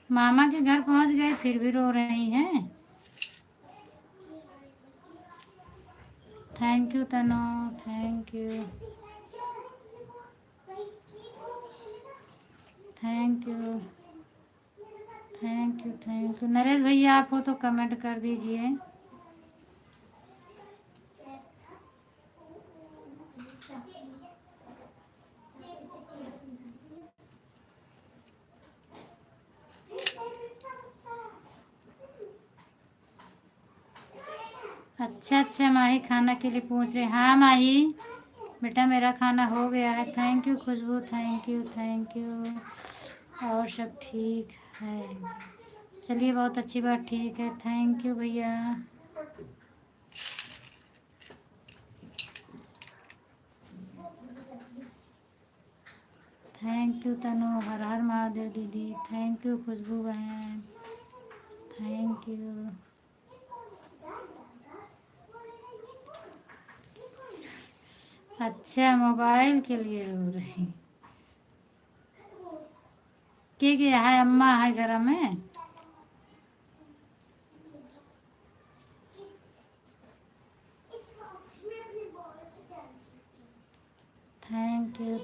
मामा के घर पहुंच गए फिर भी रो रही हैं? Thank you Tanu, thank you. Naresh भैया आप हो तो कमेंट कर दीजिए। अच्छा माही खाना के लिए पूछ रहे। हाँ माही बेटा, मेरा खाना हो गया है। Thank you Khushboo, thank you. और सब ठीक है? चलिए बहुत अच्छी बात, ठीक है। थैंक यू भैया। थैंक यू तनु, हर हर महादेव दीदी। थैंक यू खुशबू बहन, थैंक यू। अच्छा, मोबाइल के लिए रो रही के क्या है? अम्मा है घर में? Thank you.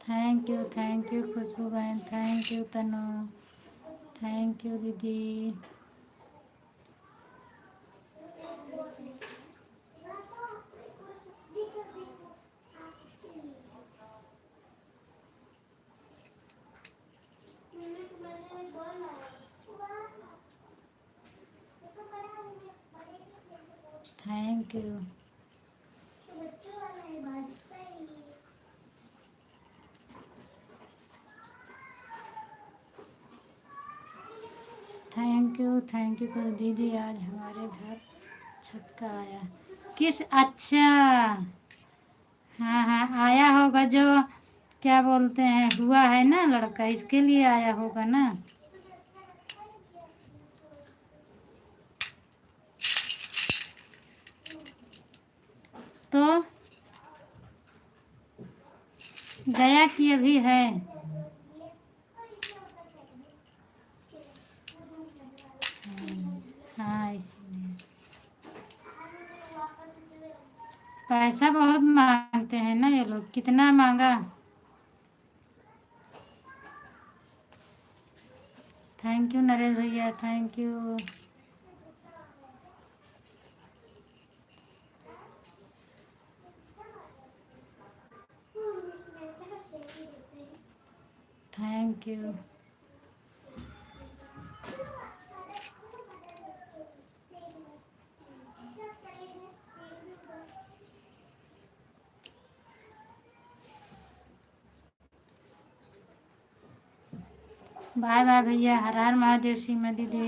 Thank you. Thank you Khushboo बहन, thank you Tanu, thank you दीदी। Thank you. थैंक यू दीदी। आज हमारे घर छत का आया। किस? अच्छा, हाँ हाँ, आया होगा जो क्या बोलते हैं, हुआ है ना लड़का, इसके लिए आया होगा ना। तो गया कि अभी है? हाँ, इसीलिए पैसा बहुत मांगते हैं ना ये लोग। कितना मांगा? थैंक यू नरेश भैया, thank you. Thank you. Bye bye भैया, हर हर महादेव सीमा दीदी।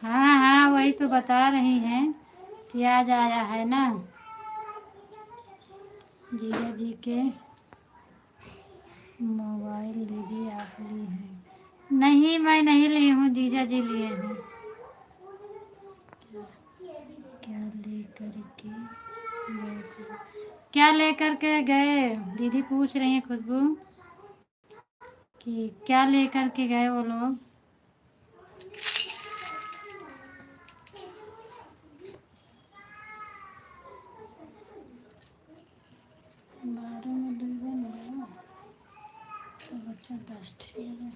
हाँ हाँ, वही तो बता रही हैं कि आज आया है ना जीजा जी के मोबाइल। दीदी आप ली हैं? नहीं, मैं नहीं ली हूँ, जीजा जी लिए हैं। क्या लेकर के गए? क्या लेकर के गए? दीदी पूछ रही हैं खुशबू कि क्या लेकर के गए वो लोग। बारह में दो बन तो बच्चा 10 ठीक है।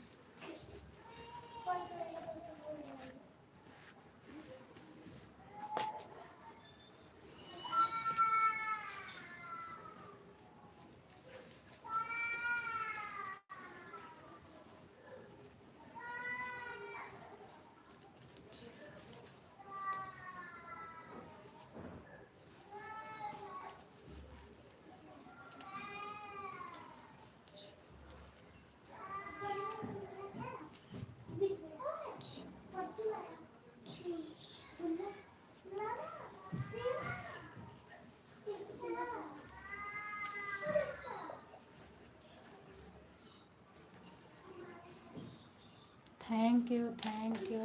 Thank you, thank you.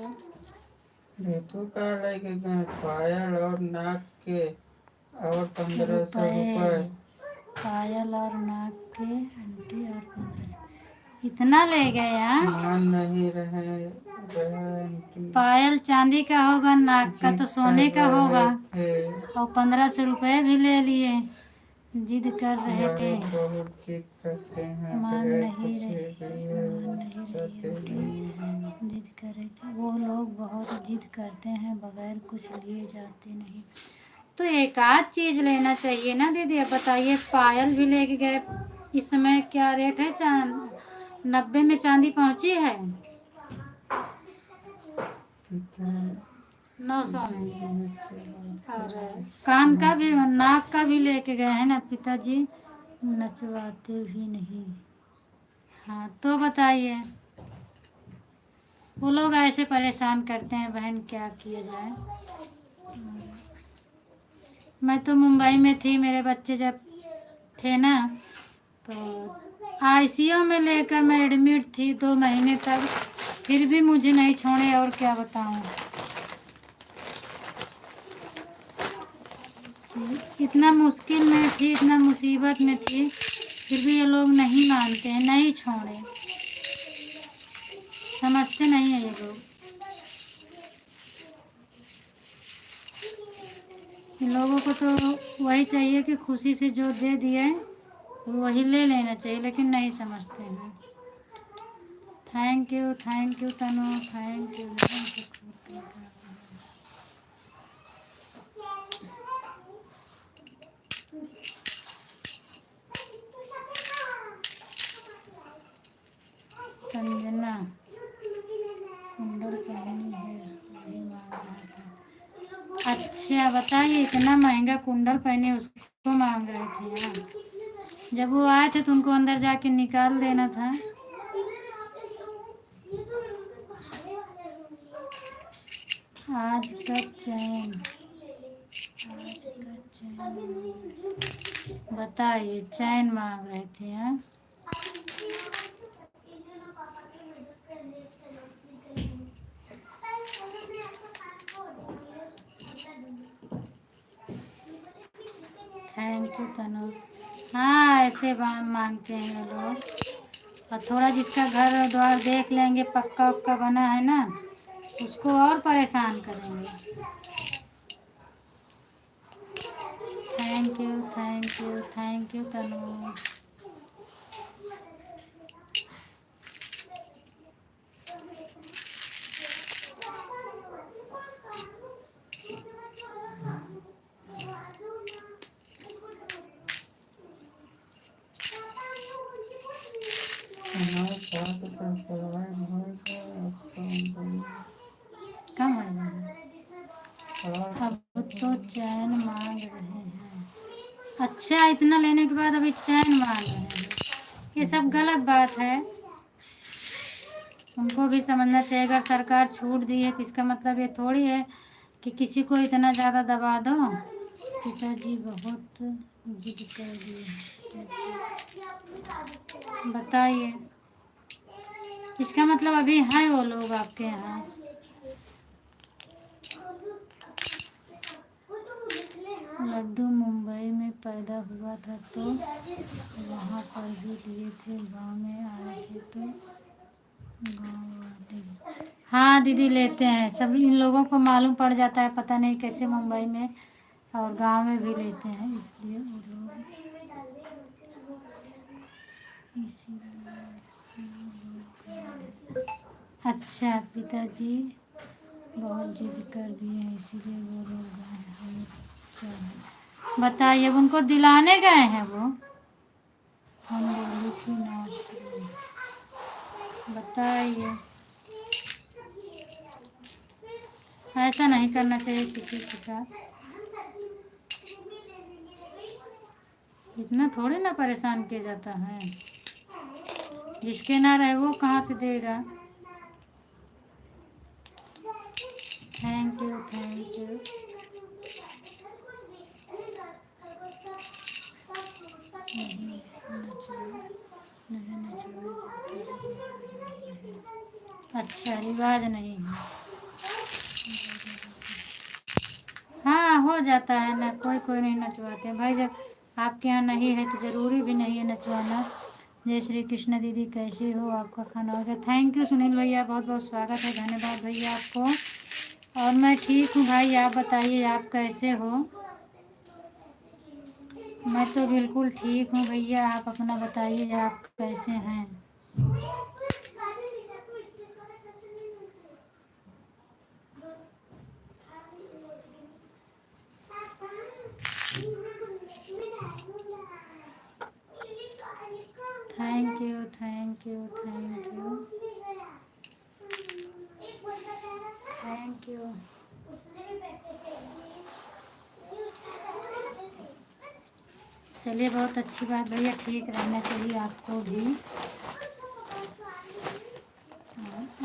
देखो का लेके गए पायल और नाक के और 1500 रुपये। पायल और नाक के आंटी और 1500 इतना ले गए? हाँ, मान नहीं रहे आंटी। पायल चांदी का होगा, नाक का तो जिद सोने का कर होगा। रहे थे। और 1500 रुपये भी ले लिए। जिद कर रहे थे। बहुत जिद करते हैं, मान बगैर नहीं पूछे रही, लिए मान नहीं रही जाते नहीं हैं। आंटी। जिद कर रहे थे, वो लोग बहुत जिद करते हैं, बगैर कुछ लिए जाते नहीं। तो एक आध चीज लेना चाहिए ना दीदी। अब बताइए, पायल भी लेके गए। इस समय क्या रेट है? 90 में चांदी पहुंची है, 900 में। और कान का भी, नाक का भी लेके गए हैं ना पिताजी, नचवाते भी नहीं। हाँ, तो बताइए, वो लोग ऐसे परेशान करते हैं बहन, क्या किया जाए। मैं तो मुंबई में थी, मेरे बच्चे जब थे ना, तो आईसीयू में लेकर मैं एडमिट थी 2 महीने तक, फिर भी मुझे नहीं छोड़े। और क्या बताऊं, इतना मुश्किल में थी, इतना मुसीबत में थी, फिर भी ये लोग नहीं मानते हैं, नहीं छोड़े। समझते नहीं है ये लोग। इन लोगों को तो वही चाहिए कि खुशी से जो दे दिए वही ले लेना चाहिए, लेकिन नहीं समझते हैं। Thank you Tanu, thank you. Sanjana कुंडल पहनी है, वही मांग रहा था। अच्छा बताइए, इतना महंगा कुंडल पहने, उसको मांग रहे थे यार। जब वो आए थे तो उनको अंदर जाके निकाल देना था। आज का चैन, आज का चैन, बताइए, चैन मांग रहे थे हाँ। थैंक यू तनु। हाँ, ऐसे मांगते हैं लोग। और थोड़ा जिसका घर द्वार देख लेंगे पक्का उक्का बना है ना, उसको और परेशान करेंगे। Thank you thank you thank you Tanu. हमारे साथ सब्सक्राइब होगा कम हो जाएगा। और अब तो चैन मांग रहे हैं। अच्छा, इतना लेने के बाद अभी चैन मांग रहे हैं, ये सब गलत बात है। उनको भी समझना चाहिए, अगर सरकार छूट दी है तो इसका मतलब ये थोड़ी है कि किसी को इतना ज़्यादा दबा दो। पिताजी बहुत जिद कर दिए, बताइए, इसका मतलब अभी हैं वो लोग आपके यहाँ। लड्डू मुंबई में पैदा हुआ था तो वहाँ पर भी लिए थे, गांव में आए थे तो गाँव वाले। हाँ दीदी, लेते हैं सब, इन लोगों को मालूम पड़ जाता है, पता नहीं कैसे मुंबई में और गांव में भी लेते हैं, इसलिए वो लोग, अच्छा, पिताजी बहुत जिद कर दिए हैं इसीलिए वो लोग गए हैं, हमें चाहिए। बताइए, अब उनको दिलाने गए हैं वो, हम बोले कि नाच रहे। बताइए, ऐसा नहीं करना चाहिए किसी के साथ। इतना थोड़ी ना परेशान किया जाता है, जिसके ना रहे वो कहाँ से देगा। Thank you thank you. नहीं अच्छा, रिवाज नहीं है। हाँ, हो जाता है ना, कोई कोई नहीं नचवाते भाई, जब आपके यहाँ नहीं है तो ज़रूरी भी नहीं है नचवाना। जय श्री कृष्ण दीदी, कैसे हो, आपका खाना हो गया? थैंक यू सुनील भैया, बहुत बहुत स्वागत है, धन्यवाद भैया आपको। और मैं ठीक हूँ भाई, आप बताइए आप कैसे हो? मैं तो बिल्कुल ठीक हूँ भैया, आप अपना बताइए आप कैसे हैं? Thank you thank you thank you thank you. चलिए, बहुत अच्छी बात भैया, ठीक रहना चाहिए आपको भी।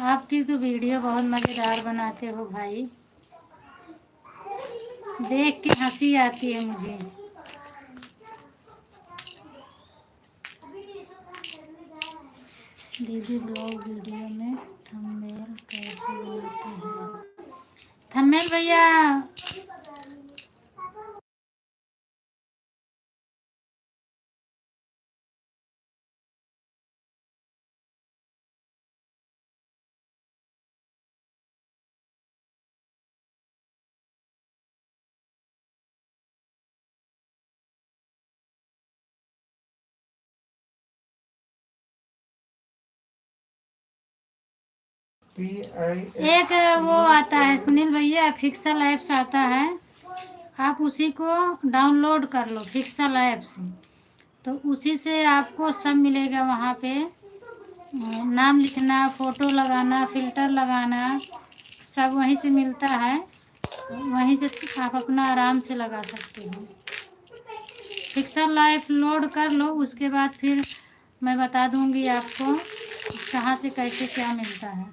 आपकी तो वीडियो बहुत मज़ेदार बनाते हो भाई, देख के हंसी आती है मुझे। दीदी, ब्लॉग वीडियो में थंबनेल कैसे बनाते हैं? थंबनेल भैया, एक वो आता है सुनील भैया, फिक्सल ऐप्स आता है, आप उसी को डाउनलोड कर लो, फिक्सल ऐप से, तो उसी से आपको सब मिलेगा वहाँ पे। नाम लिखना, फ़ोटो लगाना, फ़िल्टर लगाना, सब वहीं से मिलता है, वहीं से आप अपना आराम से लगा सकते हो। पिक्सल लाइव लोड कर लो, उसके बाद फिर मैं बता दूंगी आपको कहाँ से कैसे क्या मिलता है।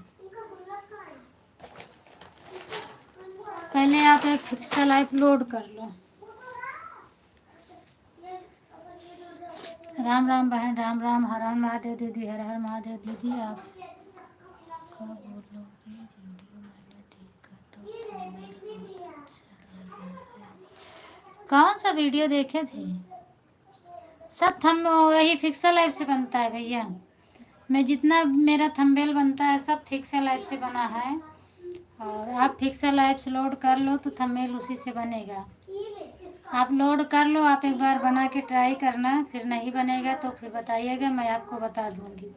पहले आप एक पिक्सल ऐप लोड कर लो। राम राम बहन, राम राम, हर हर महादेव दीदी, हर हर महादेव दीदी। आप कब बोलोगे? वीडियो मैंने देखा तो थंबनेल बहुत अच्छा लगा है। कौन सा वीडियो देखे थे? सब थम वही पिक्सल ऐप से बनता है भैया। मैं जितना मेरा थंबनेल बनता है सब पिक्सल ऐप से बना है, और आप पिक्सल ऐप से लोड कर लो तो थंबनेल उसी से बनेगा। आप लोड कर लो, आप एक बार बना के ट्राई करना, फिर नहीं बनेगा तो फिर बताइएगा, मैं आपको बता दूंगी।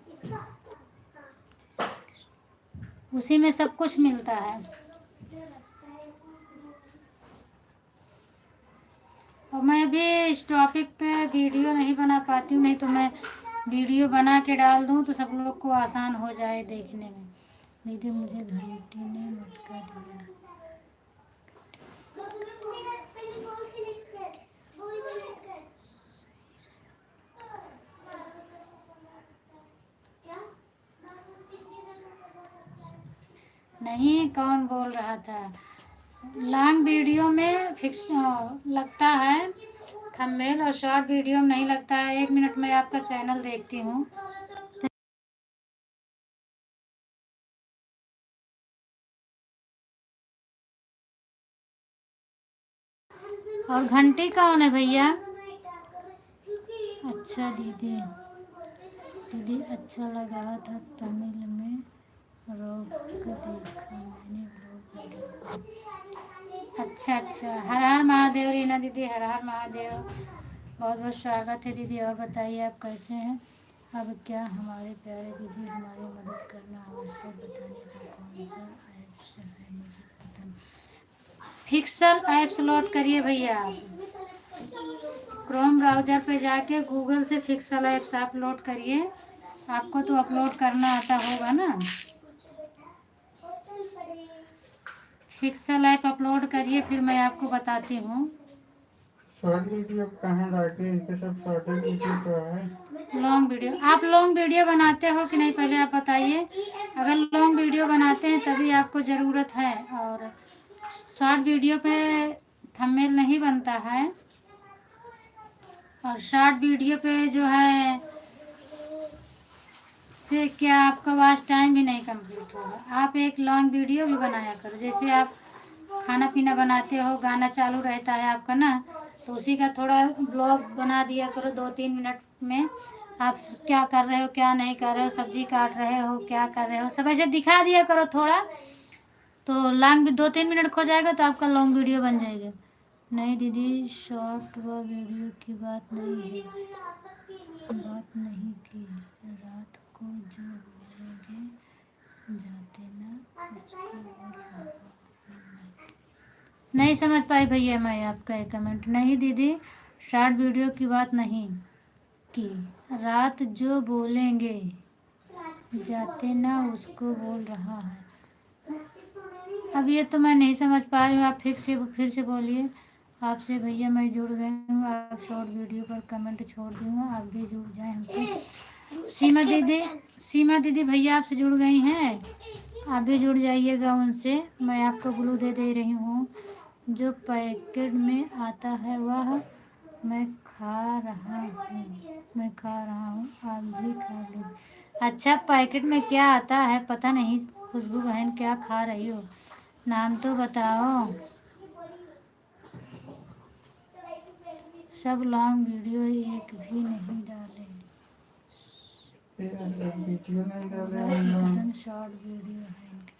उसी में सब कुछ मिलता है। और मैं भी इस टॉपिक पे वीडियो नहीं बना पाती हूँ, नहीं तो मैं वीडियो बना के डाल दूँ तो सब लोग को आसान हो जाए देखने में। दीदी मुझे घंटी ने मटका दिया। नहीं, कौन बोल रहा था? लॉन्ग वीडियो में फिक्स लगता है थंबनेल, और शॉर्ट वीडियो में नहीं लगता है। 1 मिनट में आपका चैनल देखती हूँ। और घंटी कौन है भैया? अच्छा दीदी, दीदी अच्छा लग रहा था तमिल में रोक देखा मैंने ब्लॉग वीडियो। अच्छा अच्छा, हर हर महादेव रीना दीदी, हर हर महादेव। बहुत बहुत स्वागत है दीदी। और बताइए आप कैसे हैं? अब क्या हमारे प्यारे दीदी हमारी मदद करना आवश्यक, बताने का कौन सा ऐप्स है मुझे पता नहीं। पिक्सल ऐप्स लोड करिए भैया आप। क्रोम ब्राउज़र पे जाके गूगल से पिक्सल ऐप्स आप लोड करिए। आपको तो अपलोड करना आता होगा ना। पिक्सल ऐप अपलोड करिए, फिर मैं आपको बताती हूँ। शॉर्ट वीडियो कहाँ लाके इनके सब शॉर्ट वीडियो तो है। लॉन्ग वीडियो, आप लॉन्ग वीडियो बनाते हो कि नहीं पहले आप बताइए। अगर लॉन्ग वीडियो बनाते हैं तभी आपको ज़रूरत है, और शॉर्ट वीडियो पे थंबनेल नहीं बनता है। और शॉर्ट वीडियो पे जो है से क्या आपका वॉच टाइम भी नहीं कंप्लीट होगा। आप एक लॉन्ग वीडियो भी बनाया करो, जैसे आप खाना पीना बनाते हो, गाना चालू रहता है आपका ना, तो उसी का थोड़ा ब्लॉग बना दिया करो 2-3 मिनट में। आप क्या कर रहे हो, क्या नहीं कर रहे हो, सब्जी काट रहे हो, क्या कर रहे हो, सब ऐसे दिखा दिया करो थोड़ा, तो लॉन्ग 2-3 मिनट खो जाएगा तो आपका लॉन्ग वीडियो बन जाएगा। नहीं दीदी, शॉर्ट व वीडियो की बात नहीं है, बात नहीं की। रात को जो बोलोगे जाते ना उसको बोल रहा हूँ। नहीं समझ पाई भैया मैं आपका एक कमेंट। नहीं दीदी, शॉर्ट वीडियो की बात नहीं की। रात जो बोलेंगे जाते ना उसको बोल रहा है। अब ये तो मैं नहीं समझ पा रही हूँ, आप फिर से बोलिए। आपसे भैया मैं जुड़ गई हूँ, आप शॉर्ट वीडियो पर कमेंट छोड़ दूँगा, आप भी जुड़ जाएं हमसे। सीमा दीदी भैया आपसे जुड़ गई हैं, आप भी जुड़ जाइएगा उनसे। मैं आपको ग्लू दे रही हूँ। जो पैकेट में आता है वह मैं खा रहा हूँ, आप भी खा लीजिए। अच्छा, पैकेट में क्या आता है पता नहीं। खुशबू बहन क्या खा रही हो, नाम तो बताओ। सब लॉन्ग वीडियो एक भी नहीं डाले, वीडियो नहीं डाले शॉर्ट वीडियो है इनका।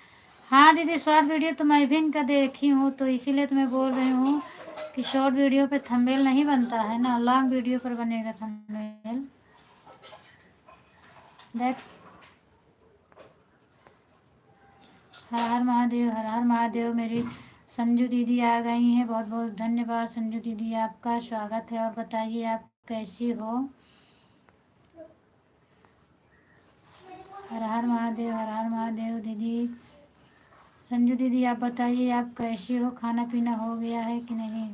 हाँ दीदी, शॉर्ट वीडियो तो मैं भी इनका देखी हूँ, तो इसीलिए तो मैं बोल रही हूँ कि शॉर्ट वीडियो पे थंबनेल नहीं बनता है ना, लॉन्ग वीडियो पर बनेगा थंबनेल। देख, हर हर महादेव, हर हर महादेव। मेरी संजू दीदी आ गई हैं, बहुत बहुत धन्यवाद संजू दीदी, आपका स्वागत है। और बताइए आप कैसी हो? हर हर महादेव, हर हर महादेव दीदी। संजू दीदी आप बताइए आप कैसी हो, खाना पीना हो गया है कि नहीं?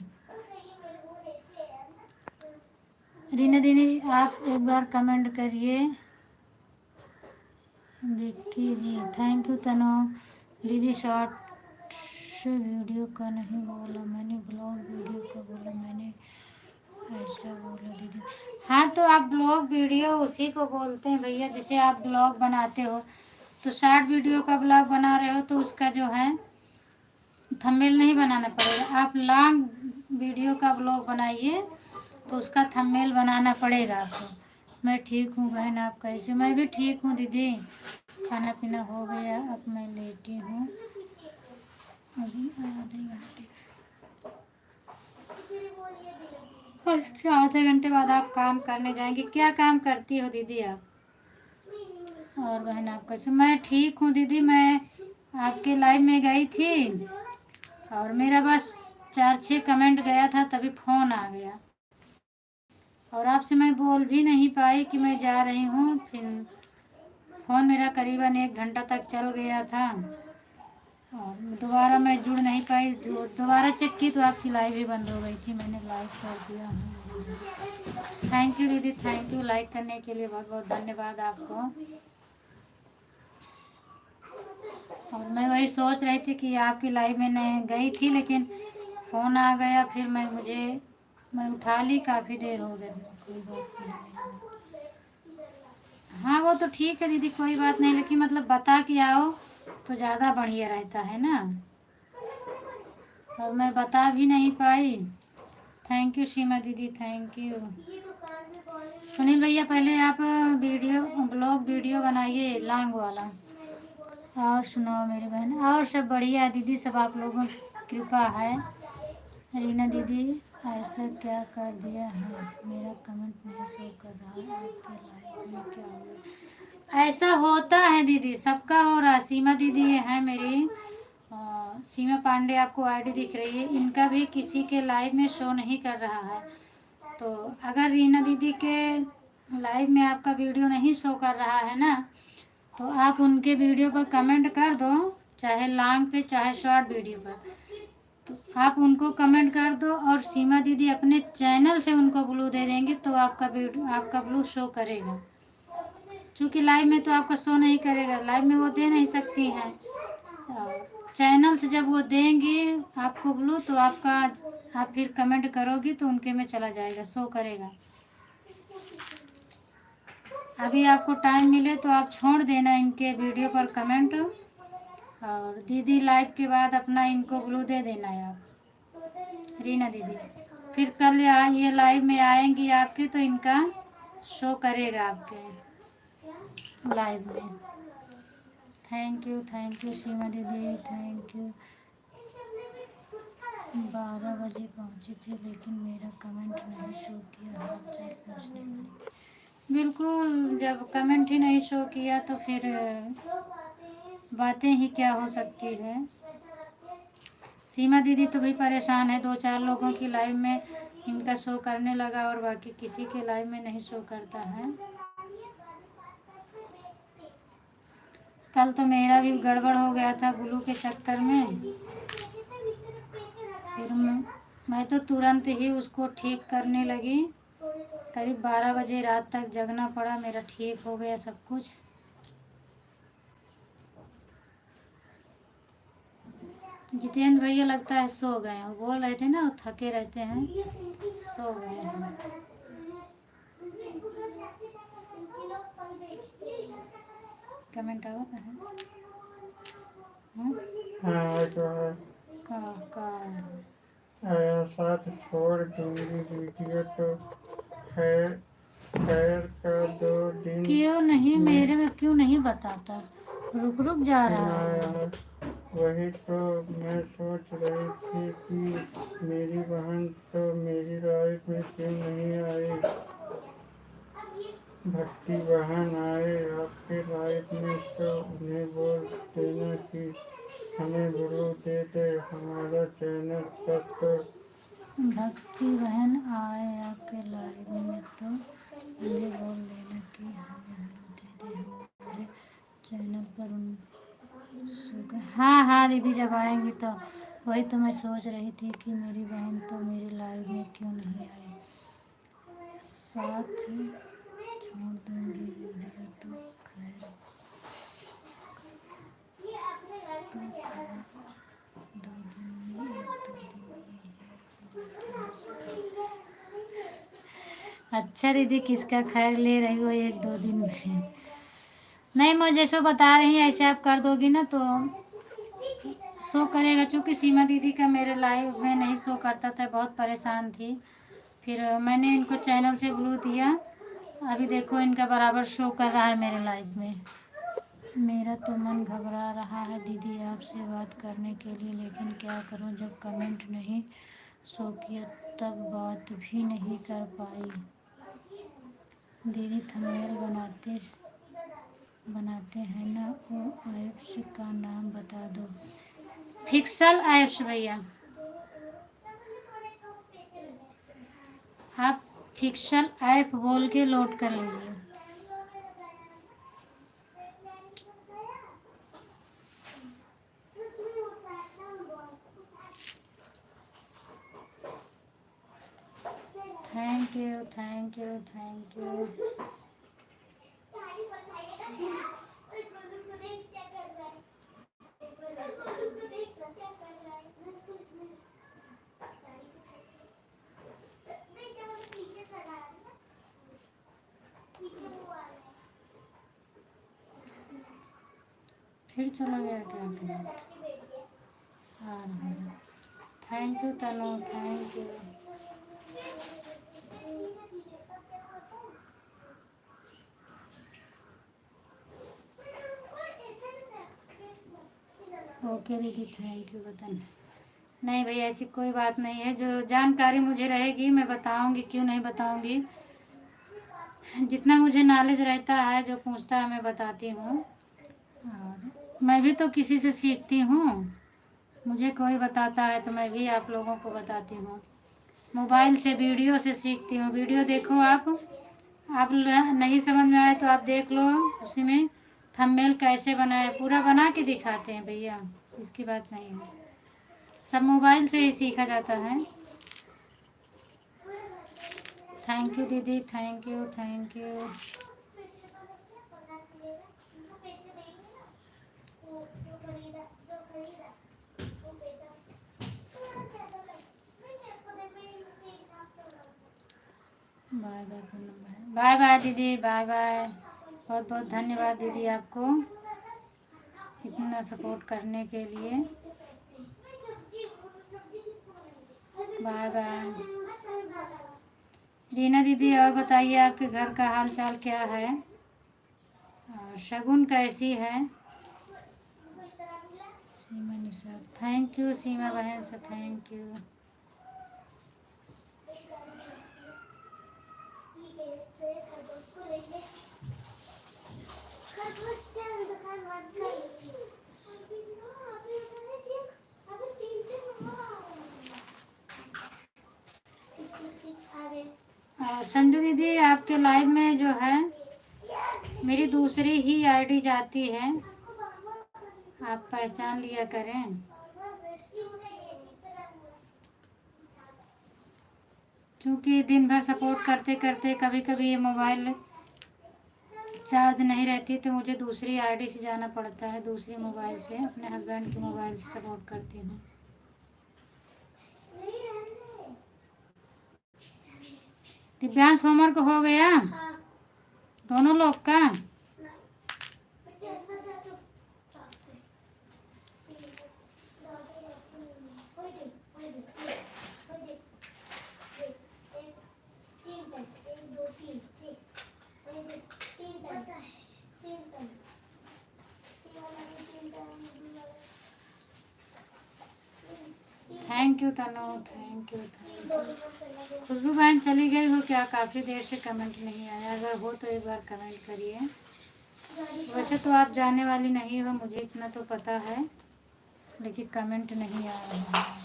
रीना दीदी आप एक बार कमेंट करिए। विक्की जी थैंक यू। तनु दीदी शॉर्ट्स वीडियो का नहीं बोला मैंने, ब्लॉग वीडियो का बोला मैंने, ऐसा बोला दीदी। हाँ तो आप ब्लॉग वीडियो उसी को बोलते हैं भैया, जिसे आप ब्लॉग बनाते हो। तो शॉर्ट वीडियो का ब्लॉग बना रहे हो तो उसका जो है थंबनेल नहीं बनाना पड़ेगा। आप लॉन्ग वीडियो का ब्लॉग बनाइए तो उसका थंबनेल बनाना पड़ेगा आपको। मैं ठीक हूँ बहन, आप कैसे? मैं भी ठीक हूँ दीदी, खाना पीना हो गया, अब मैं लेटी हूँ अभी आधे घंटे। अच्छा आधे घंटे बाद आप काम करने जाएंगे? क्या काम करती हो दीदी आप? और बहन आप कैसे? मैं ठीक हूँ दीदी। मैं आपके लाइव में गई थी और मेरा बस 4-6 कमेंट गया था, तभी फ़ोन आ गया और आपसे मैं बोल भी नहीं पाई कि मैं जा रही हूँ। फिर फ़ोन मेरा करीबन 1 घंटा तक चल गया था और दोबारा मैं जुड़ नहीं पाई। दोबारा चेक की तो आपकी लाइव ही बंद हो गई थी। मैंने लाइक कर दिया हूँ। थैंक यू दीदी, थैंक यू। लाइक करने के लिए बहुत बहुत धन्यवाद आपको। और मैं वही सोच रही थी कि आपकी लाइव में नहीं गई थी, लेकिन फ़ोन आ गया, फिर मैं उठा ली। काफ़ी देर हो गई। कोई बात नहीं। हाँ वो तो ठीक है दीदी, कोई बात नहीं, लेकिन मतलब बता के आओ तो ज़्यादा बढ़िया रहता है ना। और मैं बता भी नहीं पाई। थैंक यू सीमा दीदी, थैंक यू। सुनील भैया पहले आप ब्लॉग वीडियो बनाइए लॉन्ग वाला। और सुनाओ मेरी बहन? और सब बढ़िया है दीदी, सब आप लोगों की कृपा है। रीना दीदी ऐसा क्या कर दिया है, मेरा कमेंट नहीं शो कर रहा है, आपके लाइफ में क्या हुआ? ऐसा होता है दीदी, सबका हो रहा है। सीमा दीदी ये है मेरी, सीमा पांडे आपको आईडी दिख रही है, इनका भी किसी के लाइव में शो नहीं कर रहा है। तो अगर रीना दीदी के लाइव में आपका वीडियो नहीं शो कर रहा है ना, तो आप उनके वीडियो पर कमेंट कर दो, चाहे लॉन्ग पे चाहे शॉर्ट वीडियो पर। तो आप उनको कमेंट कर दो और सीमा दीदी अपने चैनल से उनको ब्लू दे देंगे तो आपका ब्लू शो करेगा। क्योंकि लाइव में तो आपका शो नहीं करेगा, लाइव में वो दे नहीं सकती हैं। चैनल से जब वो देंगी आपको ब्लू तो आप फिर कमेंट करोगी तो उनके में चला जाएगा, शो करेगा। अभी आपको टाइम मिले तो आप छोड़ देना इनके वीडियो पर कमेंट, और दीदी लाइव के बाद अपना इनको ब्लू दे देना है आप, रीना दीदी। फिर कल ये लाइव में आएंगी आपके तो इनका शो करेगा आपके लाइव में। थैंक यू सीमा दीदी, थैंक यू। 12 बजे पहुंची थी लेकिन मेरा कमेंट नहीं शो किया, हाल चाल पूछने के लिए। बिल्कुल, जब कमेंट ही नहीं शो किया तो फिर बातें ही क्या हो सकती है। सीमा दीदी तो भी परेशान है, 2-4 लोगों की लाइव में इनका शो करने लगा और बाकी किसी के लाइव में नहीं शो करता है। कल तो मेरा भी गड़बड़ हो गया था ब्लू के चक्कर में। फिर मैं तो तुरंत ही उसको ठीक करने लगी। करीब 12 बजे रात तक जगना पड़ा, मेरा ठीक हो गया सब कुछ। जितेंद्र भैया लगता है सो गए हैं, बोल रहे थे ना वो थके रहते हैं, सो गए हैं। कमेंट आवत है हाँ जो है का आया साथ छोड़ दूंगी वीडियो तो खैर खैर का 2 दिन क्यों नहीं, में मेरे में क्यों नहीं बताता, रुक रुक जा रहा आया है। है। वही तो मैं सोच रही थी कि मेरी बहन तो मेरी लाइफ में क्यों नहीं आई। भक्ति बहन आए आपके लाइफ में तो उन्हें बोल देना कि हमें ब्लू दे दे, हमारा चैनल पर तो। भक्ति बहन आए आपके लाइव में तो उन्हें बोल देना कि हमें ब्लू दे दे, हमारे चैनल पर उन हाँ हाँ दीदी, जब आएंगी तो वही तो मैं सोच रही थी कि मेरी बहन तो मेरी लाइव में क्यों नहीं आई। साथ ही छोड़ दूंगी वीडियो तो खैर दो दिन में एक 2 दिन में अच्छा दीदी किसका खैर ले रही हो 1-2 दिन में। नहीं मैं जैसे बता रही हैं ऐसे आप कर दोगी ना तो शो करेगा, चूँकि सीमा दीदी का मेरे लाइव में नहीं शो करता था, बहुत परेशान थी। फिर मैंने इनको चैनल से ब्लू दिया, अभी देखो इनका बराबर शो कर रहा है मेरे लाइव में। मेरा तो मन घबरा रहा है दीदी आपसे बात करने के लिए, लेकिन क्या करूं जब कमेंट नहीं शो किया तब बात भी नहीं कर पाई। दीदी थंबनेल बनाते हैं ना, वो ऐप्स का नाम बता दो। फिक्सल ऐप्स भैया, आप फिक्सल ऐप बोल के लोड कर लीजिए। Thank you thank you thank you. फिर चला गया क्या कमेंट आ रहा है। Thank you Tanu, thank you. Okay दीदी थैंक यू बताना। नहीं भैया ऐसी कोई बात नहीं है, जो जानकारी मुझे रहेगी मैं बताऊंगी, क्यों नहीं बताऊंगी। जितना मुझे नॉलेज रहता है, जो पूछता है मैं बताती हूँ। और मैं भी तो किसी से सीखती हूँ, मुझे कोई बताता है तो मैं भी आप लोगों को बताती हूँ। मोबाइल से वीडियो से सीखती हूँ, वीडियो देखो आप नहीं समझ में आए तो आप देख लो, उसी में थंबनेल कैसे बनाए पूरा बना के दिखाते हैं भैया, इसकी बात नहीं है। सब मोबाइल से ही सीखा जाता है। थैंक यू दीदी, thank you thank you. Bye bye Poonam भाई, बाय बाय दीदी, बाय बाय। बहुत बहुत धन्यवाद दीदी आपको इतना सपोर्ट करने के लिए। Bye bye. रीना दीदी और बताइए आपके घर का हाल चाल क्या है, और शगुन कैसी है। सीमा निशा, थैंक यू सीमा बहन से, थैंक यू। और संजू दीदी आपके लाइव में जो है मेरी दूसरी ही आईडी जाती है, आप पहचान लिया करें। क्योंकि दिन भर सपोर्ट करते करते कभी कभी ये मोबाइल चार्ज नहीं रहती तो मुझे दूसरी आईडी से जाना पड़ता है, दूसरी मोबाइल से, अपने हस्बैंड के मोबाइल से सपोर्ट करती हूँ। दिव्यांश होमवर्क हो गया दोनों लोग का। Thank you Tanu, thank you thank you. Khushboo बहन चली गई हो क्या, काफ़ी देर से कमेंट नहीं आया, अगर हो तो एक बार कमेंट करिए। वैसे तो आप जाने वाली नहीं हो, मुझे इतना तो पता है, लेकिन कमेंट नहीं आ रहा है।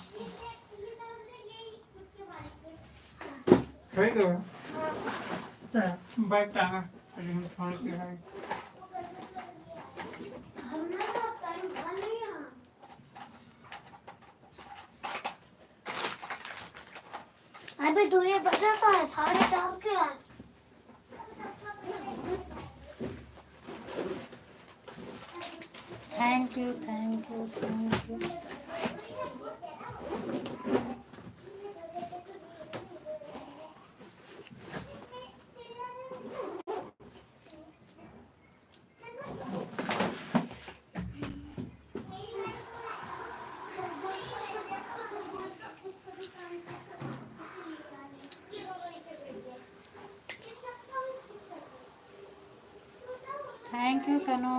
अभी दूरी बजा का है 4:30 के बाद। Thank you thank you thank you. Thank you Tanu.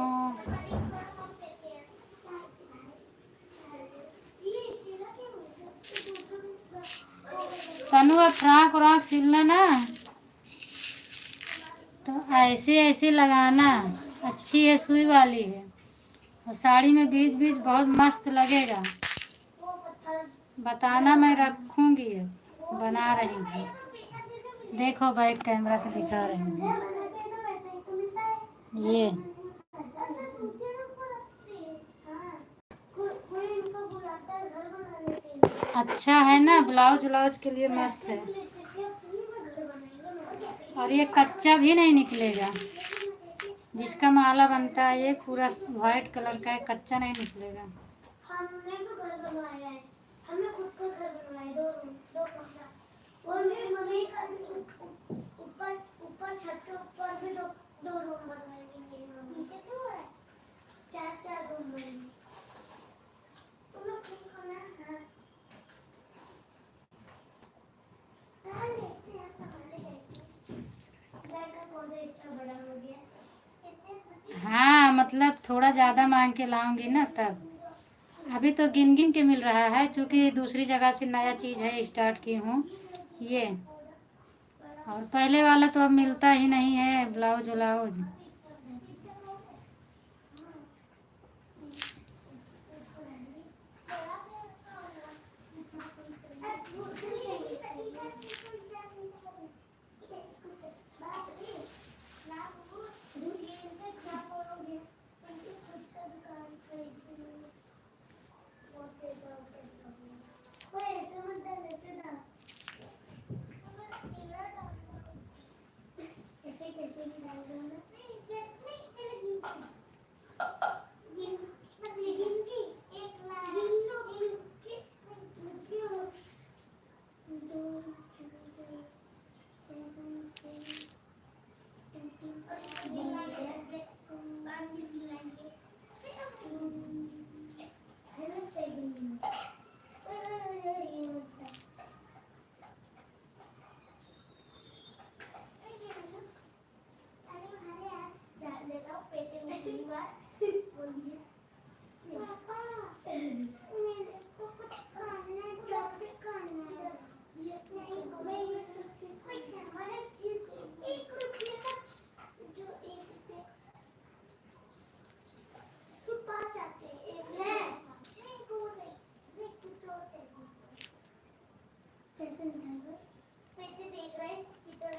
Tanu अब फ्रॉक व्राक सिलना ना तो ऐसे ऐसे लगाना, अच्छी है, सुई वाली है, और साड़ी में बीच बीच बहुत मस्त लगेगा। बताना, मैं रखूंगी, बना रही हूँ। देखो बैक कैमरा से दिखा रही हूँ। ये अच्छा है ना, ब्लाउज व्लाउज के लिए मस्त है। और ये कच्चा भी नहीं निकलेगा। जिसका माला बनता है ये पूरा वाइट कलर का है, कच्चा नहीं निकलेगा। हमने भी घर बनवाया है, हमने खुद का घर बनवाया, दो रूम, दो कमरा, और मेरी मम्मी का ऊपर ऊपर छत के ऊपर भी दो दो रूम बनवाएंगे। मेरी मम्मी के तो है चार रूम बनेंगे। तुम लोग ठीक हो ना? हाँ देखते हैं, संभाले देखते हैं। बैग का पौधा इतना बड़ा हो गया। हाँ मतलब थोड़ा ज़्यादा मांग के लाऊंगी ना तब। अभी तो गिन गिन के मिल रहा है, क्योंकि दूसरी जगह से नया चीज़ है, स्टार्ट की हूँ ये। और पहले वाला तो अब मिलता ही नहीं है, ब्लाउज व्लाउज।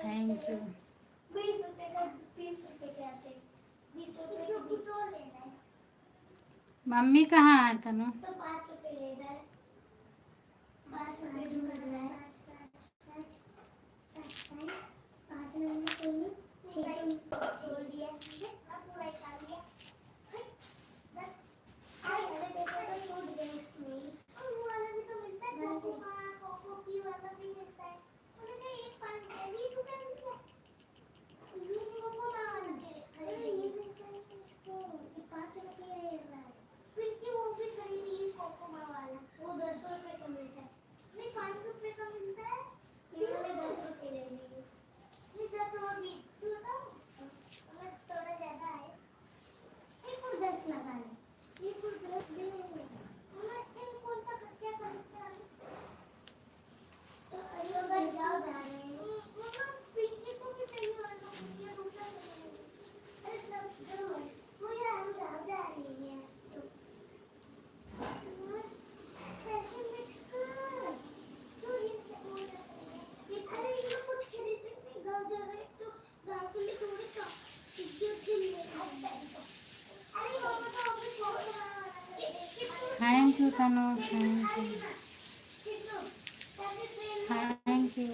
Thank you. 20 रुपए का 30 रुपए के आते, 20 रुपए का कुछ और लेना है मम्मी कहाँ है तनु? तो 5 रुपए ले रहा है, 5 रुपए जो लग रहा है, 5 नंबर तो 6 छोड़ दिया, अब पूरा खा लिया, अरे देखो तो छूट गए इसमें, और वो वाला भी तो मिलता है, कोको पी वाला भी मिलता है, उन्होंने एक 5 रुपए भी टूटा मिलता है, कोको मामा के खरीदेंगे, इसको 5 रुपए ले रहा है, फिर कि वो भी खरीदेगी कोको मामा वाला, वो 10 रुपए का मिलता है, नहीं 5 रुपए का मिलता है, इन्होंने 10 रुपए ले लिए, नहीं 10 और भी, तू बताओ, अगर थोड़ा ज़्यादा है, एक और 10 लगा ले, एक और 10 दे देंगे, हमें इन कौन सा खर्चा करते हैं, तो अगर जाओ जा रहे हैं, मम्मा पिंकी को भी चाहिए वाला, ये दूसरा अरे सब जो है, मुझे हम जा रही है, तो फैशन मिक्स कर, तो ये अरे ये कुछ खरीद सकते गाँव जा रहे तो गाँव के लिए थोड़ी सा अरे मामा तो अभी छोड़ thank you Tanu, thank you thank you.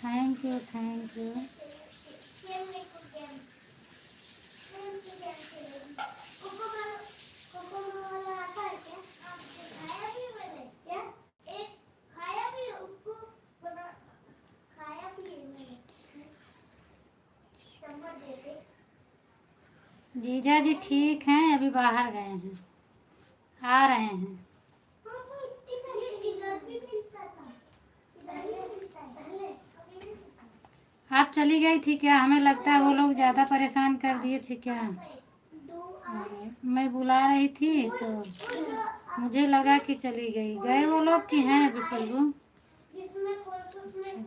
Thank you thank you. Game में कुछ गेम की गेम खेलेंगे। कोको वाला आता है क्या? आपने खाया भी मैंने क्या? एक खाया भी उसको बना खाया भी है मैंने। चम्मच दे दे। जीजा जी ठीक हैं, अभी बाहर गए हैं, आ रहे हैं। हाँ वो इधर भी मिलता था। इधर भी मिलता है पहले अभी भी मिलता है। आप चली गई थी क्या? हमें लगता है वो लोग ज़्यादा परेशान कर दिए थे क्या। दो और मैं बुला रही थी तो मुझे लगा कि चली गई। गए वो लोग कि हैं अभी खुशबू? जिसमें कोलकोस में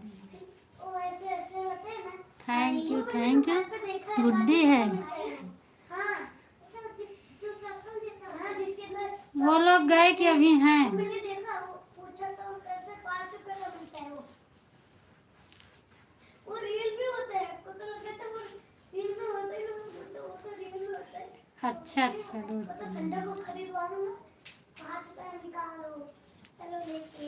वो ऐसे ऐसे होते हैं ना। थैंक यू वो मैंने थैंक यू। दुकान पे देखा है, गुड्डी है। हाँ जो सर्कल देता है, हाँ जिसके अंदर वो लोग गए कि अभी हैं? वो मैंने देखा। वो पूछा तो कैसे 5 रुपए का मिलता है वो रियल भी होता है। आपको तो लगता है वो रियल में होता ही नहीं, वो तो रियल में होता है। अच्छा अच्छा वो दूध तो संडे को खरीदवाऊं ना 5 रुपए निकालो चलो लेके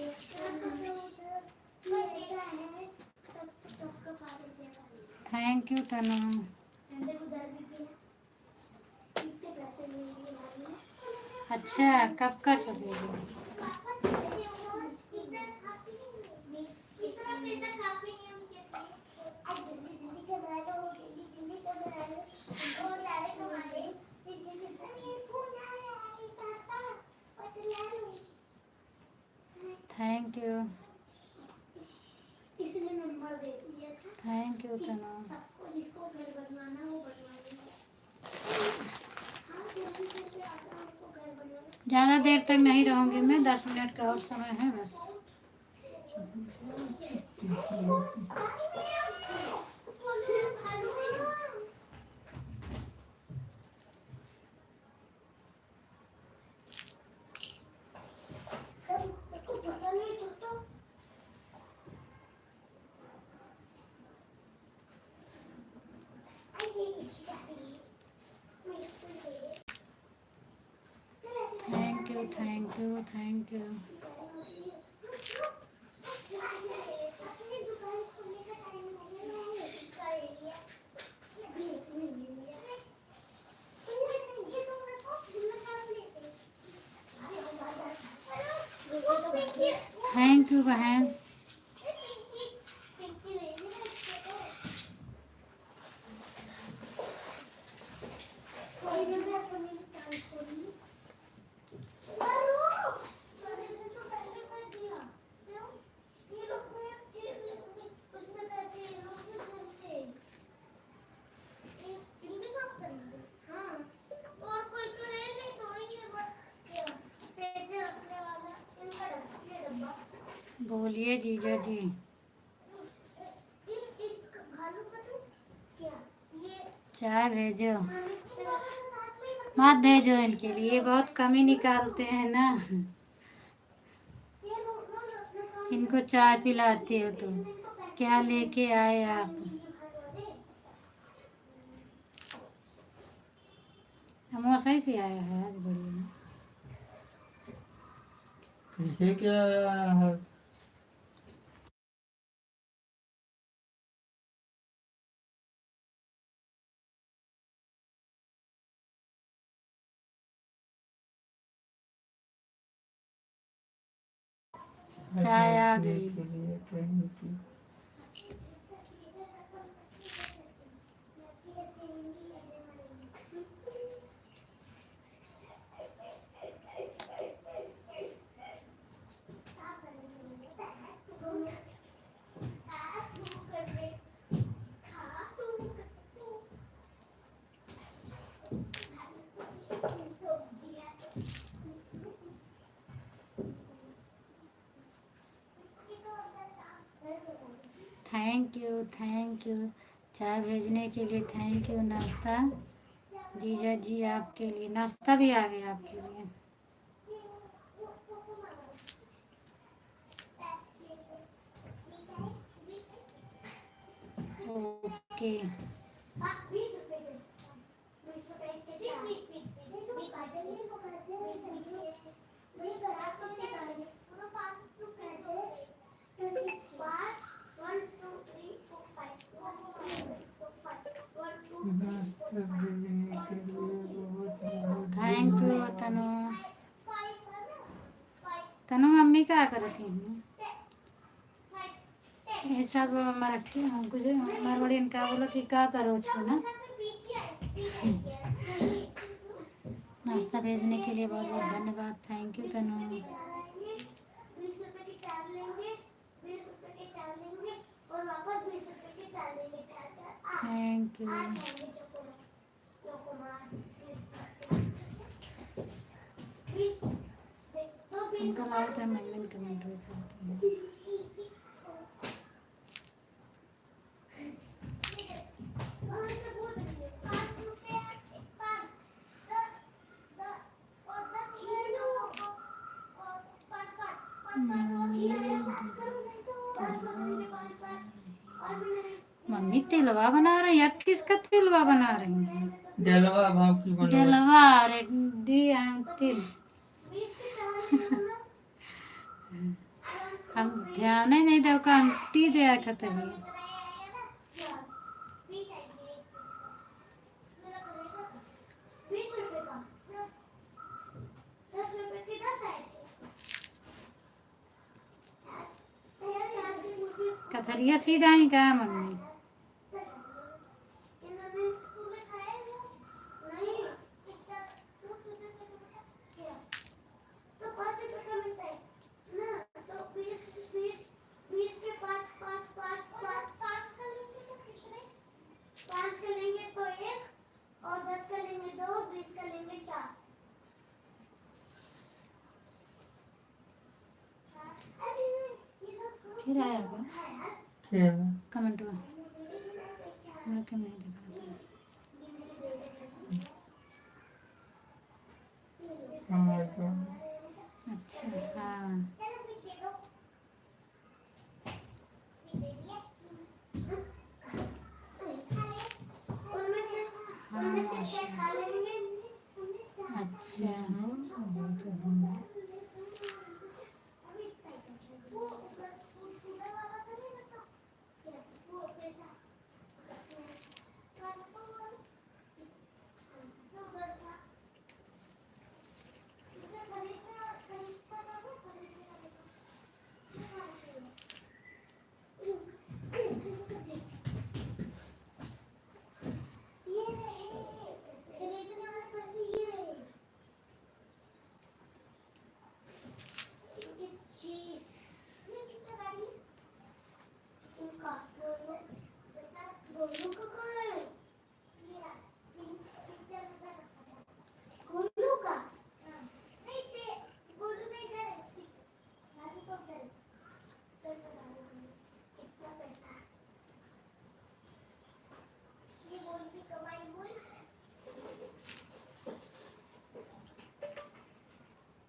थैंक यू तनु। संडे को दर भी किया कितने पैसे लेंगे भाई। अच्छा कब का चलेगी? थैंक यू इसलिए नंबर दे दिया था। थैंक यू तनु। सबको जिसको घर बनवाना वो बनवा लेंगे। हाँ जल्दी जल्दी आता आपको घर बनवाना। ज़्यादा देर तक नहीं रहूँगी मैं, 10 मिनट का और समय है बस। Thank you thank you thank you. अपनी दुकान खोलने का टाइम नहीं है। ये तो रखो लेते। थैंक यू बहन। बोलिए जीजा जी। चाय भेजो, मत भेजो इनके लिए, बहुत कमी निकालते हैं ना। इनको चाय पिलाते हो तो क्या लेके आए आप? समोसा से आया है आज बढ़िया। पीछे क्या आया है? चाय आ गई। के लिए कहीं की थैंक यू चाय भेजने के लिए। Thank you. नाश्ता जीजा जी आपके लिए, नाश्ता भी आ गया आपके लिए। ओके 1 2 3 क्या करती हूँ ये सब मराठी गुजर मारवाड़ी इनका बोला कि क्या करो छो ना। नाश्ता भेजने के लिए बहुत बहुत धन्यवाद। थैंक यू तनु। 20 रुपए के 4 लेंगे, 20 रुपए के 4 लेंगे और वापस 20 रुपए के 4 लेंगे। 4 थैंक यू। 8 लेंगे चोकोमार 20 तो 20 अंकल आए थे मम्मी कमेंट में करती हैं। मम्मी तिलवा बना रही है। किसका तिलवा बना रही है? डेलवा भाव की बना डलवा रेडी तिल। हम ध्यान ही नहीं दे का आंटी दे खते हैं। कथरिया सीड आई का मम्मी। फिर आया होगा क्या कमेंट में। मैं क्यों नहीं दिखाता? अच्छा हाँ अच्छा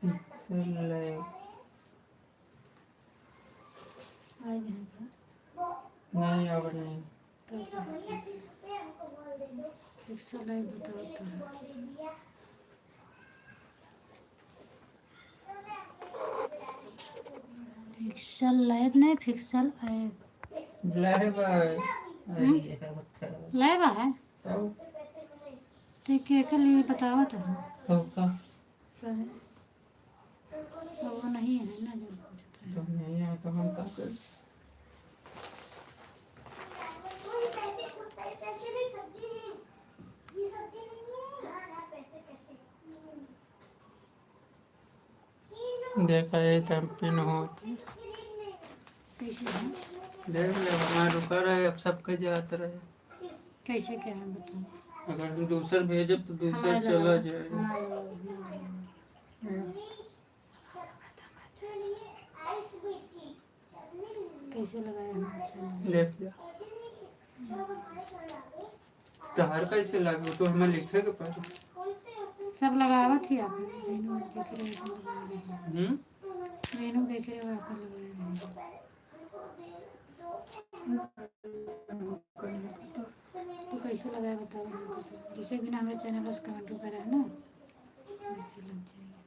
पिक्सल लैब आ गया नहीं अब नहीं। पिक्सल लाइव बताओ तो। पिक्सल लाइव नहीं पिक्सल ऐप लैब आई है बता लाइव है तो ठीक है। के लिए बताओ तो का तो वो नहीं है ना जो पूछता है। तो नहीं है तो हम का कर देखा ये पिन होती कैसे है? देख ले वहाँ रुका रहे अब सबके जाते रहे। कैसे क्या है बताओ। अगर दूसर भेजे तो दूसर हमारे चला लगाओ, जाए। हमारे लगाओ। कैसे लगाया हम अच्छा लगा। देख लिया तहार कैसे लागू तो हमें लिखे के पड़े। सब लगावा थी आपने रेनू देख रहे हो लगा रहे हैं। रेनू देख रहे हो आप लगा रहे हैं तो कैसे लगाया बताओ हमको तो। जिसे भी ना हमारे चैनल उस कमेंट करा है ना वैसे लग जाएगा।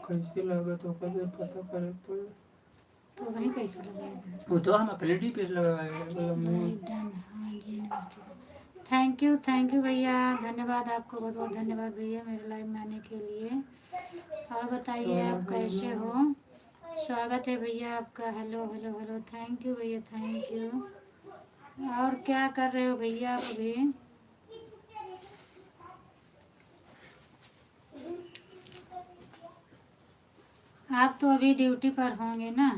कैसे लगा तो कैसे पता करे पड़े। तो वही कैसे लगाएगा। वो तो हम अपने डी पे लगाए भाई डन हाँ जी नमस्ते। थैंक यू भैया धन्यवाद आपको बहुत बहुत धन्यवाद भैया मेरे लाइव में आने के लिए। और बताइए आप कैसे हो। स्वागत है भैया आपका। Hello hello hello, thank you भैया, थैंक यू। और क्या कर रहे हो भैया आप अभी? आप तो अभी ड्यूटी पर होंगे ना?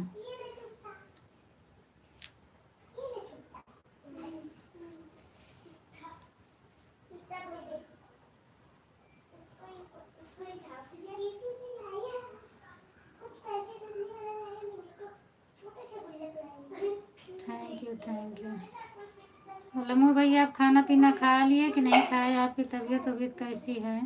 Thank you thank you. लम्बू भैया आप खाना पीना खा लिए कि नहीं खाए? आपकी तबीयत कैसी है?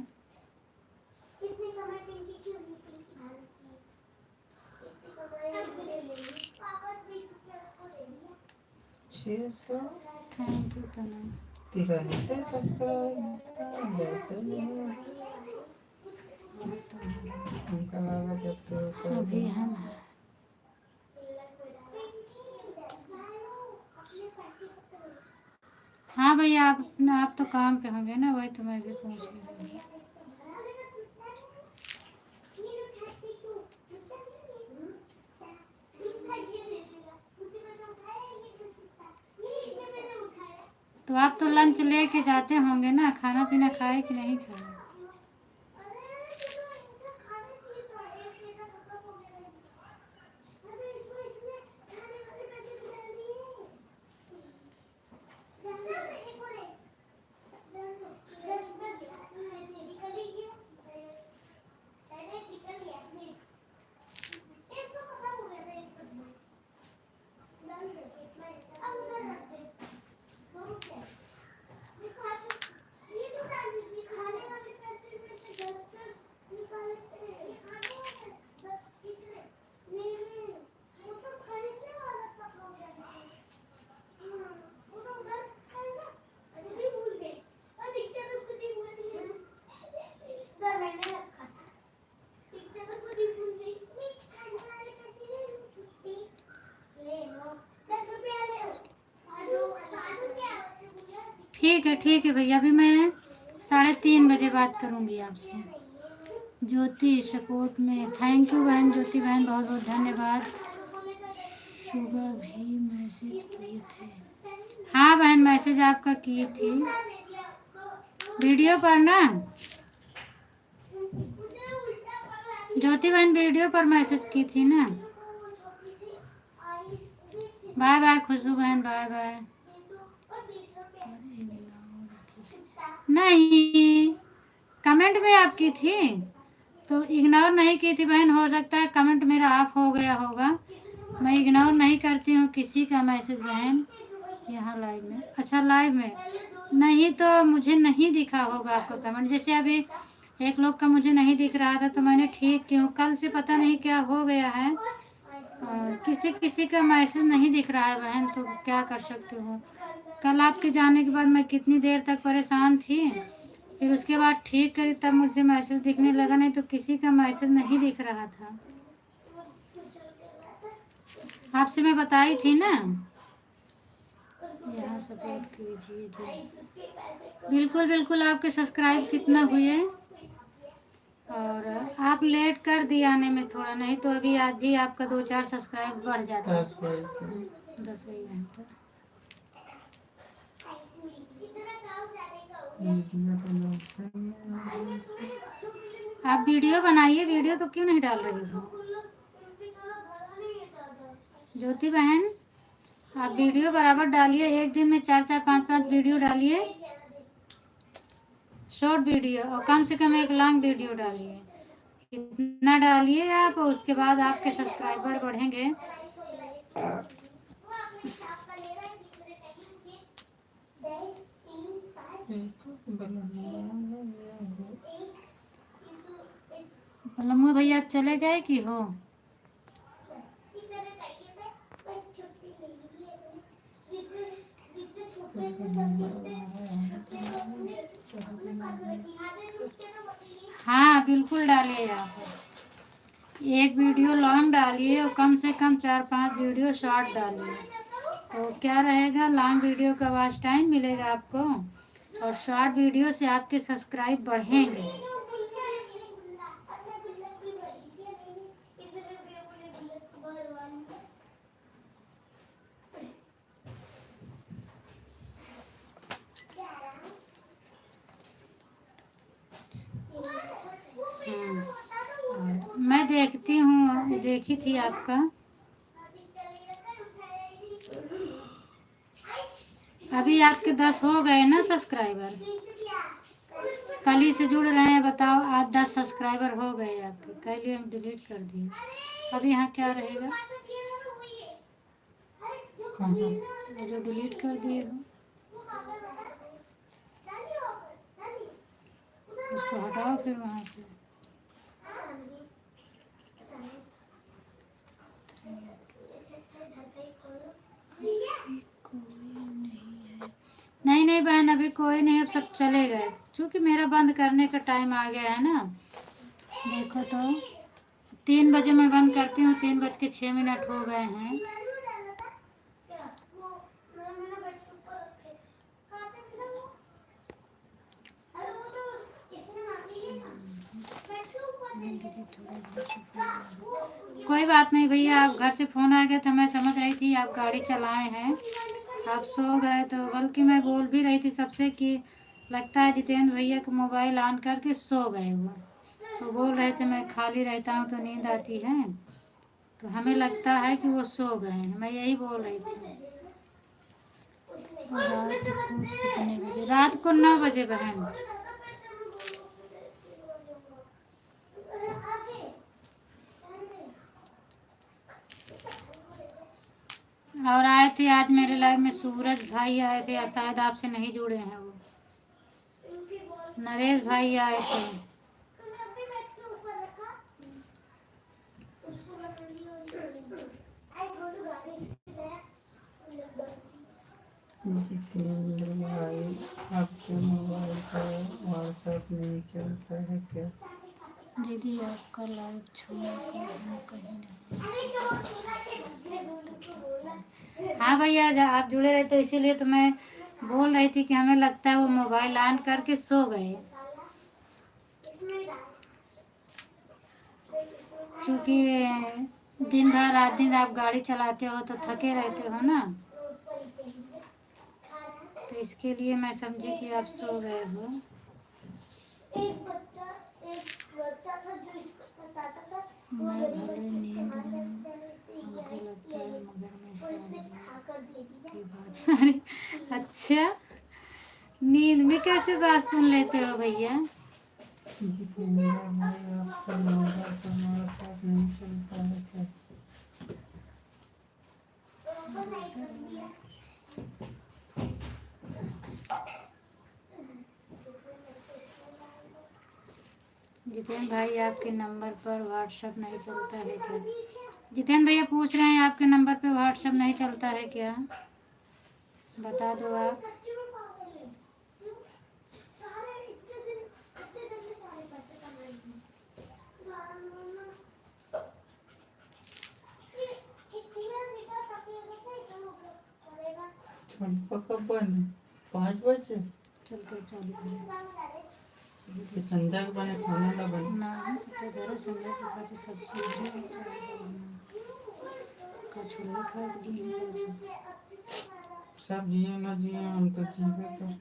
थैंक यू तनु। तिरानी से सब्सक्राइब उनका लगा जब तो अभी हम हाँ भैया, आप तो काम पे होंगे ना, वही तो मैं भी पूछ रही हूँ। तो आप तो लंच लेके जाते होंगे ना, खाना पीना खाए कि नहीं खाए? ठीक है भैया, अभी मैं 3:30 बजे बात करूँगी आपसे। ज्योति सपोर्ट में, थैंक यू बहन ज्योति बहन, बहुत बहुत धन्यवाद। सुबह भी मैसेज किए थे? हाँ बहन, मैसेज आपका किए थी वीडियो पर ना। ज्योति बहन वीडियो पर मैसेज की थी ना। बाय बाय खुशबू बहन, बाय बाय। नहीं, कमेंट में आप की थी तो इग्नोर नहीं की थी बहन। हो सकता है कमेंट मेरा ऑफ हो गया होगा। मैं इग्नोर नहीं करती हूँ किसी का मैसेज बहन। यहाँ लाइव में, अच्छा लाइव में नहीं तो मुझे नहीं दिखा होगा आपका कमेंट। जैसे अभी एक लोग का मुझे नहीं दिख रहा था तो मैंने ठीक क्यों, कल से पता नहीं क्या हो गया है, किसी का मैसेज नहीं दिख रहा है बहन। तो क्या कर सकते हो। कल आपके जाने के बाद मैं कितनी देर तक परेशान थी, फिर उसके बाद ठीक करी तब मुझे मैसेज दिखने लगा, नहीं तो किसी का मैसेज नहीं दिख रहा था। आपसे मैं बताई थी ना। यहाँ सपोर्ट कीजिए जी। बिल्कुल बिल्कुल। आपके सब्सक्राइब कितना हुए? और आप लेट कर दिए आने में थोड़ा, नहीं तो अभी आज भी आपका 2-4 सब्सक्राइब बढ़ जाता। 10 घंटा। आप वीडियो बनाइए, वीडियो तो क्यों नहीं डाल रही हो ज्योति बहन? आप वीडियो बराबर डालिए, एक दिन में 4-4 5-5 वीडियो डालिए, शॉर्ट वीडियो, और कम से कम एक लॉन्ग वीडियो डालिए। इतना डालिए आप, उसके बाद आपके सब्सक्राइबर बढ़ेंगे। लम्बू भैया आप चले गए कि हो? हाँ बिल्कुल डालिए आप। एक वीडियो लॉन्ग डालिए और कम से कम 4-5 वीडियो शॉर्ट डालिए। तो क्या रहेगा, लॉन्ग वीडियो का वॉच टाइम मिलेगा आपको और शॉर्ट वीडियो से आपके सब्सक्राइब बढ़ेंगे। देखी थी आपका। अभी आपके 10 हो गए ना सब्सक्राइबर। कल ही से जुड़ रहे हैं, बताओ आज 10 सब्सक्राइबर हो गए आपके। कल ही हम डिलीट कर दिए। अब यहाँ क्या रहेगा, कहाँ? वो जो डिलीट कर दिए हो उसको हटाओ फिर वहाँ से। नहीं नहीं बहन, अभी कोई नहीं, अब सब चले गए क्योंकि मेरा बंद करने का टाइम आ गया है ना। देखो तो 3 बजे मैं बंद करती हूँ, 3:06 हो गए हैं। कोई बात नहीं भैया, आप घर से फ़ोन आ गया तो मैं समझ रही थी आप गाड़ी चलाए हैं, आप सो गए। तो बल्कि मैं बोल भी रही थी सबसे कि लगता है जितेंद्र भैया का मोबाइल ऑन करके सो गए वो बोल रहे थे मैं खाली रहता हूँ तो नींद आती है, तो हमें लगता है कि वो सो गए हैं। मैं यही बोल रही थी। रात को कितने बजे? रात को 9 बजे बहन। और आए थे आज मेरे लाइव में सूरज भाई आए थे, या शायद आपसे नहीं जुड़े हैं वो। नरेश भाई आए थे। जितेंद्र भाई, आपके मोबाइल पर व्हाट्सएप नहीं चलता है क्या? दीदी आपका लाइव छोड़ कर हम कहीं नहीं। हाँ भैया, आप जुड़े रहे तो इसीलिए तो मैं बोल रही थी कि हमें लगता है वो मोबाइल ऑन करके सो गए, क्योंकि दिन भर रात दिन आप गाड़ी चलाते हो तो थके रहते हो ना, तो इसके लिए मैं समझी कि आप सो गए हो। एक बच्चा था जो इसको सताता था। मैं भले नींद में, हमको लगता है मगर मैं की बात सारी। अच्छा, नींद में कैसे बात सुन लेते हो भैया? जितेंद्र भाई, आपका मोबाइल पर व्हाट्सएप नहीं चलता है क्या? जितेंद्र भाई, आपके नंबर पर व्हाट्सएप नहीं चलता है क्या? जितेंद्र भैया पूछ रहे हैं आपके नंबर पे व्हाट्सएप नहीं चलता है क्या? बता दो आप। छुटका कब बने? 5 बजे? चलते चालू करें ये संध्या के बने खाने ला बने? ना चलते जरा संध्या के खाते सब्जी है, चाय कछुआ खा जी सब जिए ना जिए, हम तो जीवे कर।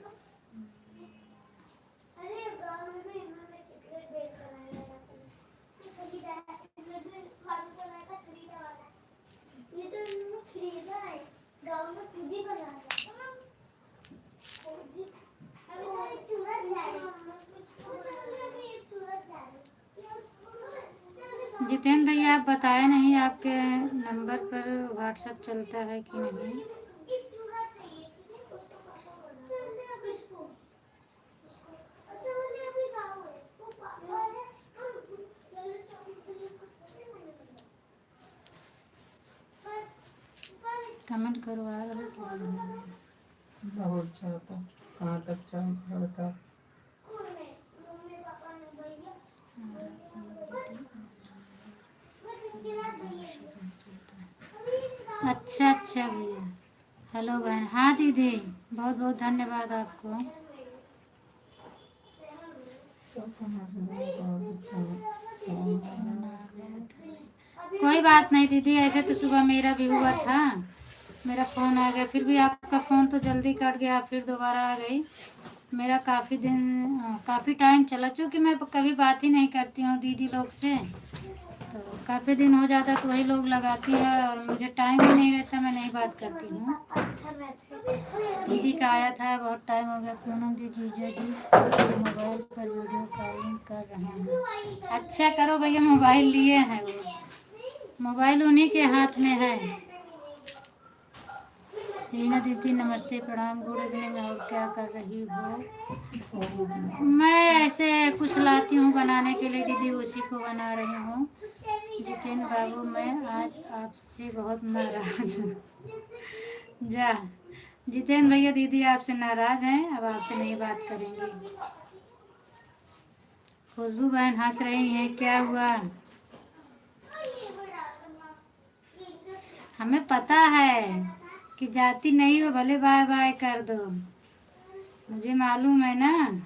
जितेंद्र भैया, आप बताए नहीं आपके नंबर पर व्हाट्सएप चलता है कि नहीं? कमेंट करो आ रहा है कि बहुत चाहता, कहाँ तक चाहता? अच्छा अच्छा भैया। हेलो बहन। हाँ दीदी, बहुत बहुत धन्यवाद आपको। कोई बात नहीं दीदी, ऐसे तो सुबह मेरा भी हुआ था, मेरा फ़ोन आ गया, फिर भी आपका फ़ोन तो जल्दी कट गया, फिर दोबारा आ गई। मेरा काफ़ी टाइम चला, चूँकि मैं कभी बात ही नहीं करती हूँ दीदी लोग से, तो काफ़ी दिन हो जाता है तो वही लोग लगाती है और मुझे टाइम ही नहीं रहता, मैं नहीं बात करती हूँ। दीदी का आया था, बहुत टाइम हो गया। पूनम जी, जीजा जी मोबाइल पर वीडियो कॉलिंग कर रहे हैं। अच्छा करो भैया, मोबाइल लिए हैं वो, मोबाइल उन्हीं के हाथ में है। रीना दीदी नमस्ते, प्रणाम, गुड इवनिंग। और क्या कर रही हो? मैं ऐसे कुछ लाती हूँ बनाने के लिए दीदी, उसी को बना रही हूँ। जितेंद्र बाबू, मैं आज आपसे बहुत नाराज हूँ। जा जितेंद्र भैया, दीदी आपसे नाराज हैं, अब आपसे नहीं बात करेंगे। खुशबू बहन हंस रही हैं, क्या हुआ? हमें पता है कि जाती नहीं हो, भले बाय बाय कर दो, मुझे मालूम है ना।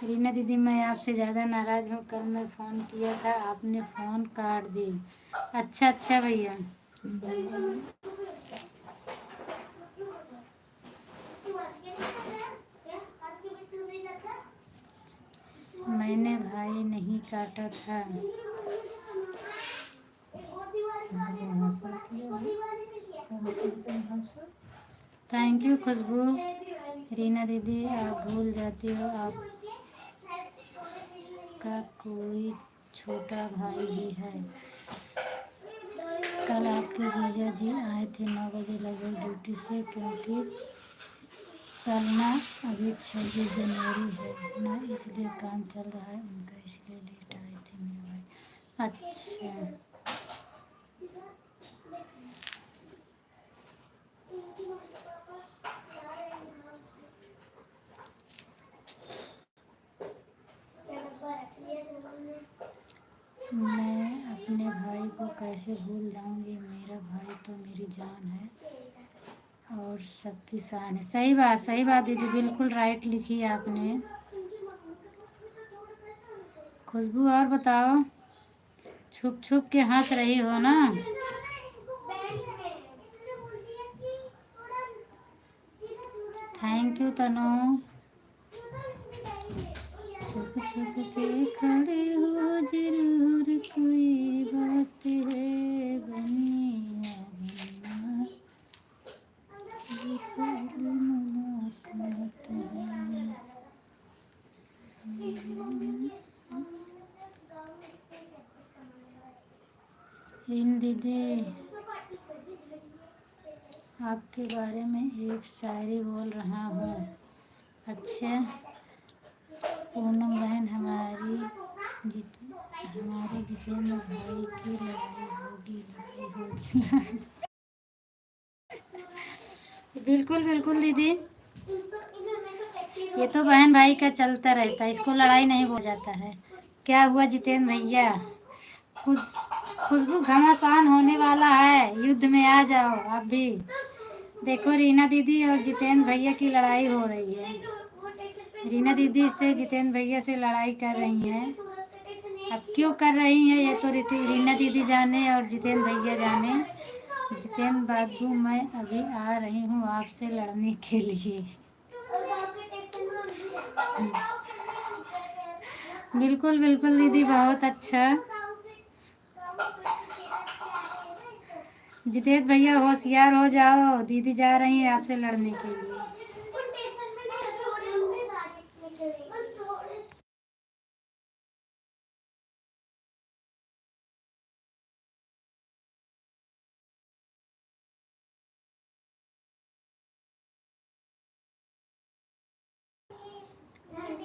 रीना दीदी, मैं आपसे ज़्यादा नाराज़ हूँ। कल मैं फ़ोन किया था, आपने फ़ोन काट दी। अच्छा अच्छा भैया, मैंने भाई नहीं काटा था। थैंक यू खुशबू। रीना दीदी, आप भूल जाती हो आपका कोई छोटा भाई भी है। कल आपके जीजा जी आए थे 9 बजे लगभग ड्यूटी से, क्योंकि कल ना अभी 26 जनवरी है ना, इसलिए काम चल रहा है उनका, इसलिए लेट आए थे मेरे भाई। अच्छा, मैं अपने भाई को कैसे भूल जाऊंगी? मेरा भाई तो मेरी जान है और सबकी शान है। सही बात दीदी, बिल्कुल राइट लिखी है आपने। खुशबू, और बताओ, छुप छुप के हंस रही हो ना? थैंक यू तनु। छुप छुप के खड़े हो जरूर, कोई बात है बनिया बनना, ये पहली मुलाकात है। रीना दीदी, आपके बारे में एक शायरी बोल रहा हूँ। अच्छा, पूनम बहन, हमारे जितेंद्र भाई की लड़ाई होगी। बिल्कुल बिल्कुल दीदी, ये तो बहन भाई का चलता रहता है, इसको लड़ाई नहीं बोला जाता है। क्या हुआ जितेंद्र भैया? कुछ खुशबू, घमासान होने वाला है, युद्ध में आ जाओ आप भी। देखो, रीना दीदी और जितेंद्र भैया की लड़ाई हो रही है। रीना दीदी से जितेंद्र भैया से लड़ाई कर रही हैं। अब क्यों कर रही हैं ये तो रीना दीदी जाने और जितेंद्र भैया जाने। जितेंद्र बाबू, मैं अभी आ रही हूँ आपसे लड़ने के लिए। बिल्कुल बिल्कुल दीदी, बहुत अच्छा। जितेंद्र भैया होशियार हो जाओ, दीदी जा रही है आपसे लड़ने के लिए।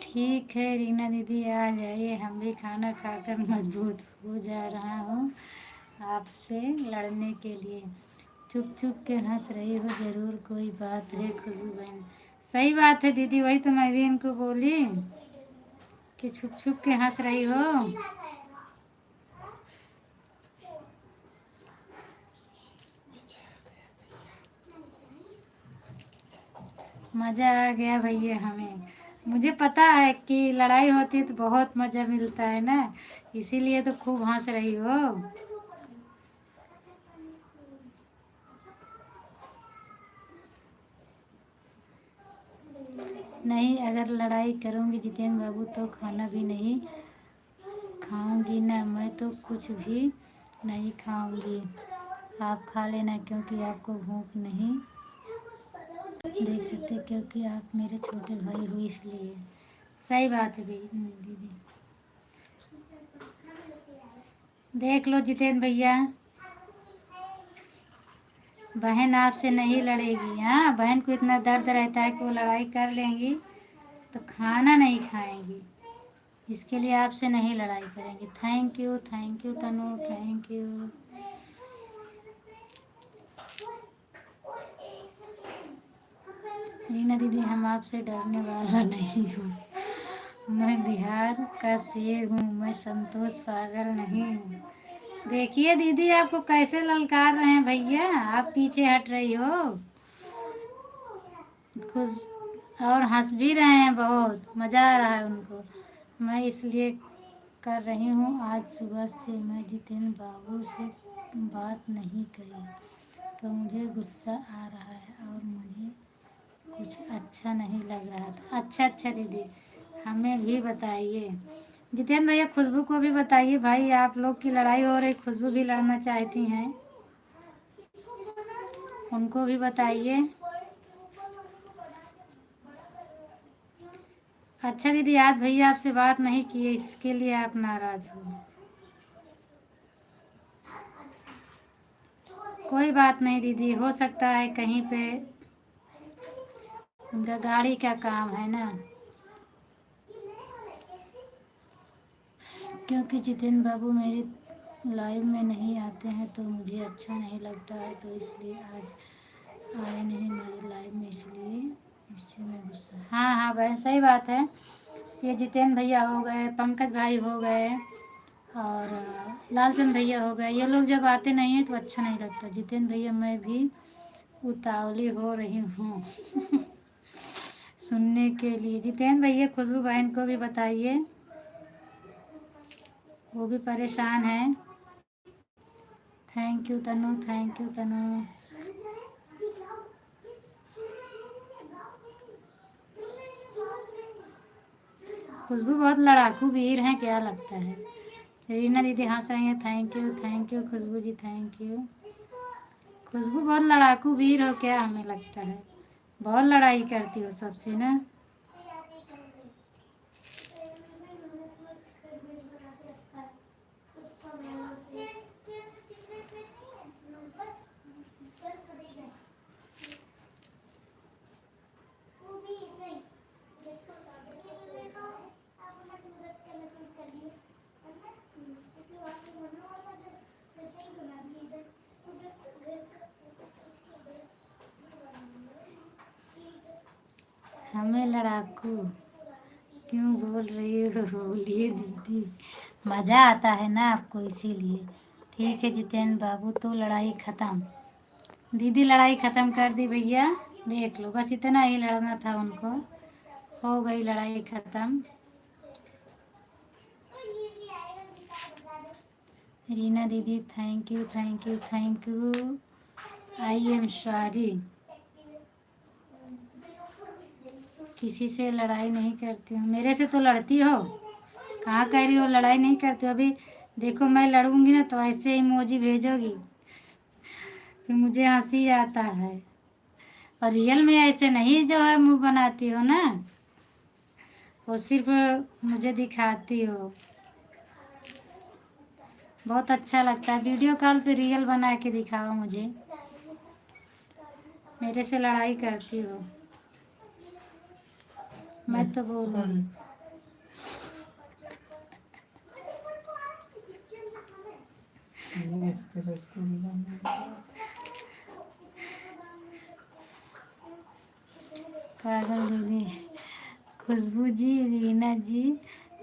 ठीक है रीना दीदी, आ जाइए, हम भी खाना खाकर मजबूत हो जा रहा हूँ आपसे लड़ने के लिए। चुप चुप के हंस रही हो, जरूर कोई बात है खुशबू बहन। सही बात है दीदी, वही तो मैं भी इनको बोली कि छुप छुप के हंस रही हो। मज़ा आ गया भैया हमें। मुझे पता है कि लड़ाई होती है तो बहुत मज़ा मिलता है ना, इसीलिए तो खूब हंस रही हो। नहीं, अगर लड़ाई करूँगी जितेंद्र बाबू तो खाना भी नहीं खाऊंगी। खाऊंगी ना, मैं तो कुछ भी नहीं खाऊंगी, आप खा लेना क्योंकि आपको भूख नहीं देख सकते, क्योंकि आप मेरे छोटे भाई हो इसलिए। सही बात है भाई दीदी। देख लो जितेंद्र भैया, बहन आपसे नहीं लड़ेगी। हाँ, बहन को इतना दर्द रहता है कि वो लड़ाई कर लेंगी तो खाना नहीं खाएंगी, इसके लिए आपसे नहीं लड़ाई करेंगी। Thank you Tanu, thank you. Reena दीदी, हम आपसे डरने वाला नहीं हूँ, मैं बिहार का शेर हूँ, मैं संतोष पागल नहीं हूँ। देखिए दीदी आपको कैसे ललकार रहे हैं भैया, आप पीछे हट रही हो खुश, और हंस भी रहे हैं, बहुत मज़ा आ रहा है उनको। मैं इसलिए कर रही हूँ, आज सुबह से मैं जितेंद्र बाबू से बात नहीं करी तो मुझे गुस्सा आ रहा है और मुझे कुछ अच्छा नहीं लग रहा था। अच्छा दीदी, हमें भी बताइए। जितेंद्र भैया खुशबू को भी बताइए भाई, आप लोग की लड़ाई हो रही, खुशबू भी लड़ना चाहती हैं, उनको भी बताइए। अच्छा दीदी, आज भैया आपसे बात नहीं किए, इसके लिए आप नाराज हो। कोई बात नहीं दीदी, हो सकता है कहीं पे उनका गाड़ी का काम है ना, क्योंकि जितेंद्र बाबू मेरे लाइव में नहीं आते हैं तो मुझे अच्छा नहीं लगता है, तो इसलिए आज आए नहीं मेरे लाइव में, इसलिए इससे मैं गुस्सा। हाँ बहन, सही बात है। ये जितेंद्र भैया हो गए, पंकज भाई हो गए, और लालचंद भैया हो गए, ये लोग जब आते नहीं हैं तो अच्छा नहीं लगता। जितेंद्र भैया, मैं भी उतावली हो रही हूँ सुनने के लिए। जितेंद्र भैया खुशबू बहन को भी बताइए, वो भी परेशान है। थैंक यू तनु। खुशबू बहुत लड़ाकू वीर हैं, क्या लगता है। रीना दीदी हंस रही हैं, thank you Khushboo ji, thank you. Khushboo बहुत लड़ाकू वीर हो क्या, हमें लगता है बहुत लड़ाई करती हो सबसे ना। हमें लड़ाकू क्यों बोल रही हो, बोलिए दीदी, मज़ा आता है ना आपको इसीलिए। ठीक है जितेंद्र बाबू, तो लड़ाई ख़त्म। दीदी लड़ाई ख़त्म कर दी भैया, देख लो, बस इतना ही लड़ना था उनको, हो गई लड़ाई ख़त्म। रीना दीदी thank you. I am sorry, किसी से लड़ाई नहीं करती हूँ। मेरे से तो लड़ती हो, कहाँ कह रही हो लड़ाई नहीं करती हो। अभी देखो मैं लड़ूंगी ना तो ऐसे इमोजी भेजोगी, फिर मुझे हंसी आता है। और रियल में ऐसे नहीं जो है मुंह बनाती हो ना, वो सिर्फ मुझे दिखाती हो। बहुत अच्छा लगता है, वीडियो कॉल पे रियल बना के दिखाओ मुझे, मेरे से लड़ाई करती हो। मैं तो बोलूँगी। इसके रसगुल्ला में पागल दीदी, खुशबू जी, रीना जी,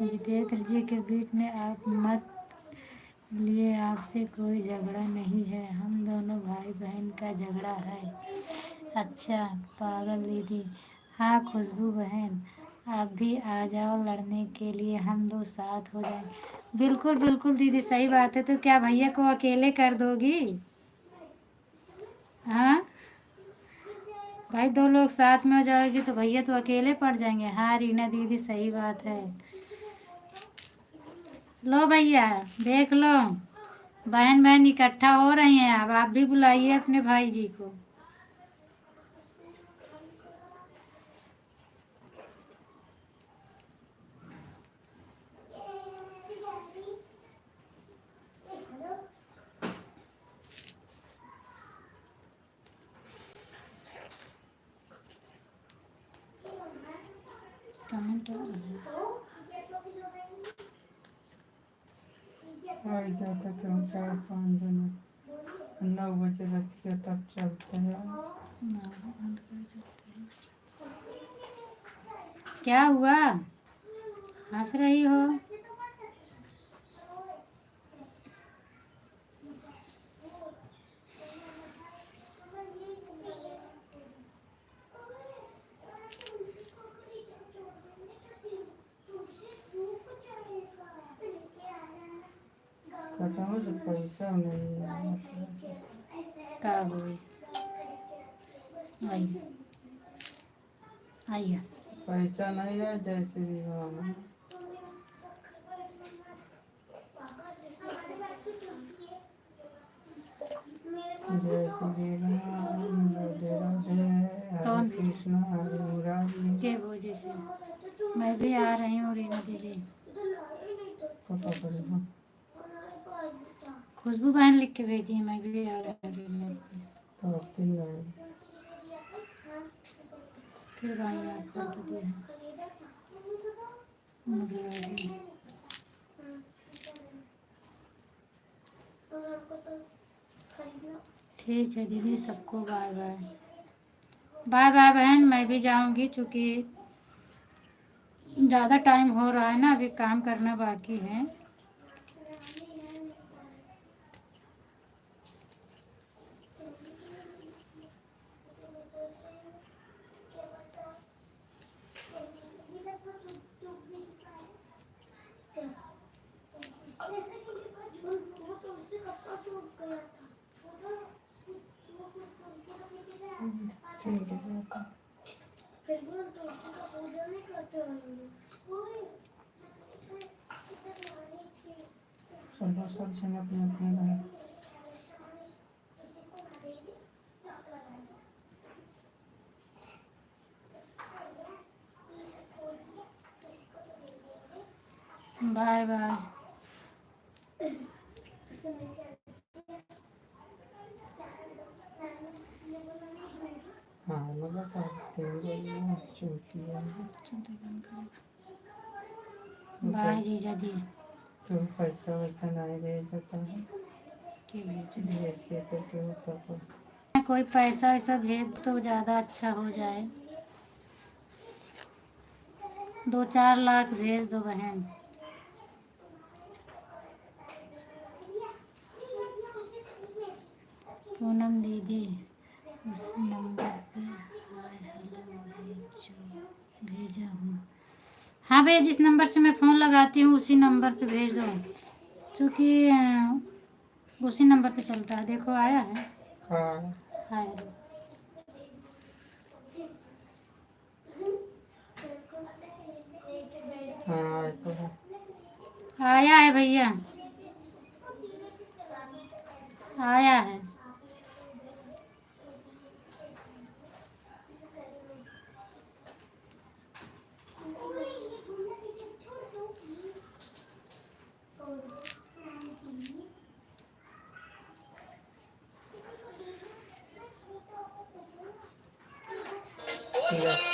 जितेंद्र जी के बीच में आप मत लिए, आपसे कोई झगड़ा नहीं है, हम दोनों भाई बहन का झगड़ा है। अच्छा पागल दीदी, हाँ खुशबू बहन, आप भी आ जाओ लड़ने के लिए, हम दो साथ हो जाएंगे। बिल्कुल दीदी, सही बात है। तो क्या भैया को अकेले कर दोगी? हाँ भाई, दो लोग साथ में हो जाएगी तो भैया तो अकेले पड़ जाएंगे। हाँ रीना दीदी, सही बात है। लो भैया, देख लो, बहन बहन इकट्ठा हो रही हैं। अब आप भी बुलाइए अपने भाई जी को। कमेंट आ रहा है। आ जाता क्यों 4-5 दिन 9 बजे रतिया तक चलते हैं। ना, बंद कर सकते हैं। क्या हुआ, हंस रही हो? खत्म से पैसा नहीं है। का हुई? आइए आइए। पैसा नहीं है जय श्री राम। जय श्री राम राधे राधे हरे कौन? कृष्ण हरे मुरारी। के वजह से मैं भी आ रही हूँ रीना दीदी। पता पड़ेगा। खुशबू बहन लिख के भेजी है, मैं भी आ रही हूँ। तो दिन रहे फिर भाई आप करके दिए हैं। मुरारी। ठीक है दीदी, सबको बाय बाय। बाय बाय बहन, मैं भी जाऊंगी क्योंकि ज़्यादा टाइम हो रहा है ना, अभी काम करना बाकी है। ठीक है जाता। सब जन अपने अपने घर। Bye bye. हाँ लगा सब तेरे चूतिया। बाय जीजा जी। तो पैसा वैसा नहीं भेज देता है। के भेज भेजते तो क्यों होता पर। कोई पैसा वैसा भेज तो ज़्यादा अच्छा हो जाए। 2-4 लाख भेज दो बहन। पूनम दीदी उस नंबर पे हाय हेलो भेजा हूँ। हाँ भैया, जिस नंबर से मैं फ़ोन लगाती हूँ उसी नंबर पे भेज दो, क्योंकि उसी नंबर पे चलता है। देखो आया है। हाँ हाय हेलो। हाँ तो है। आया है भैया, आया है। ठीक है।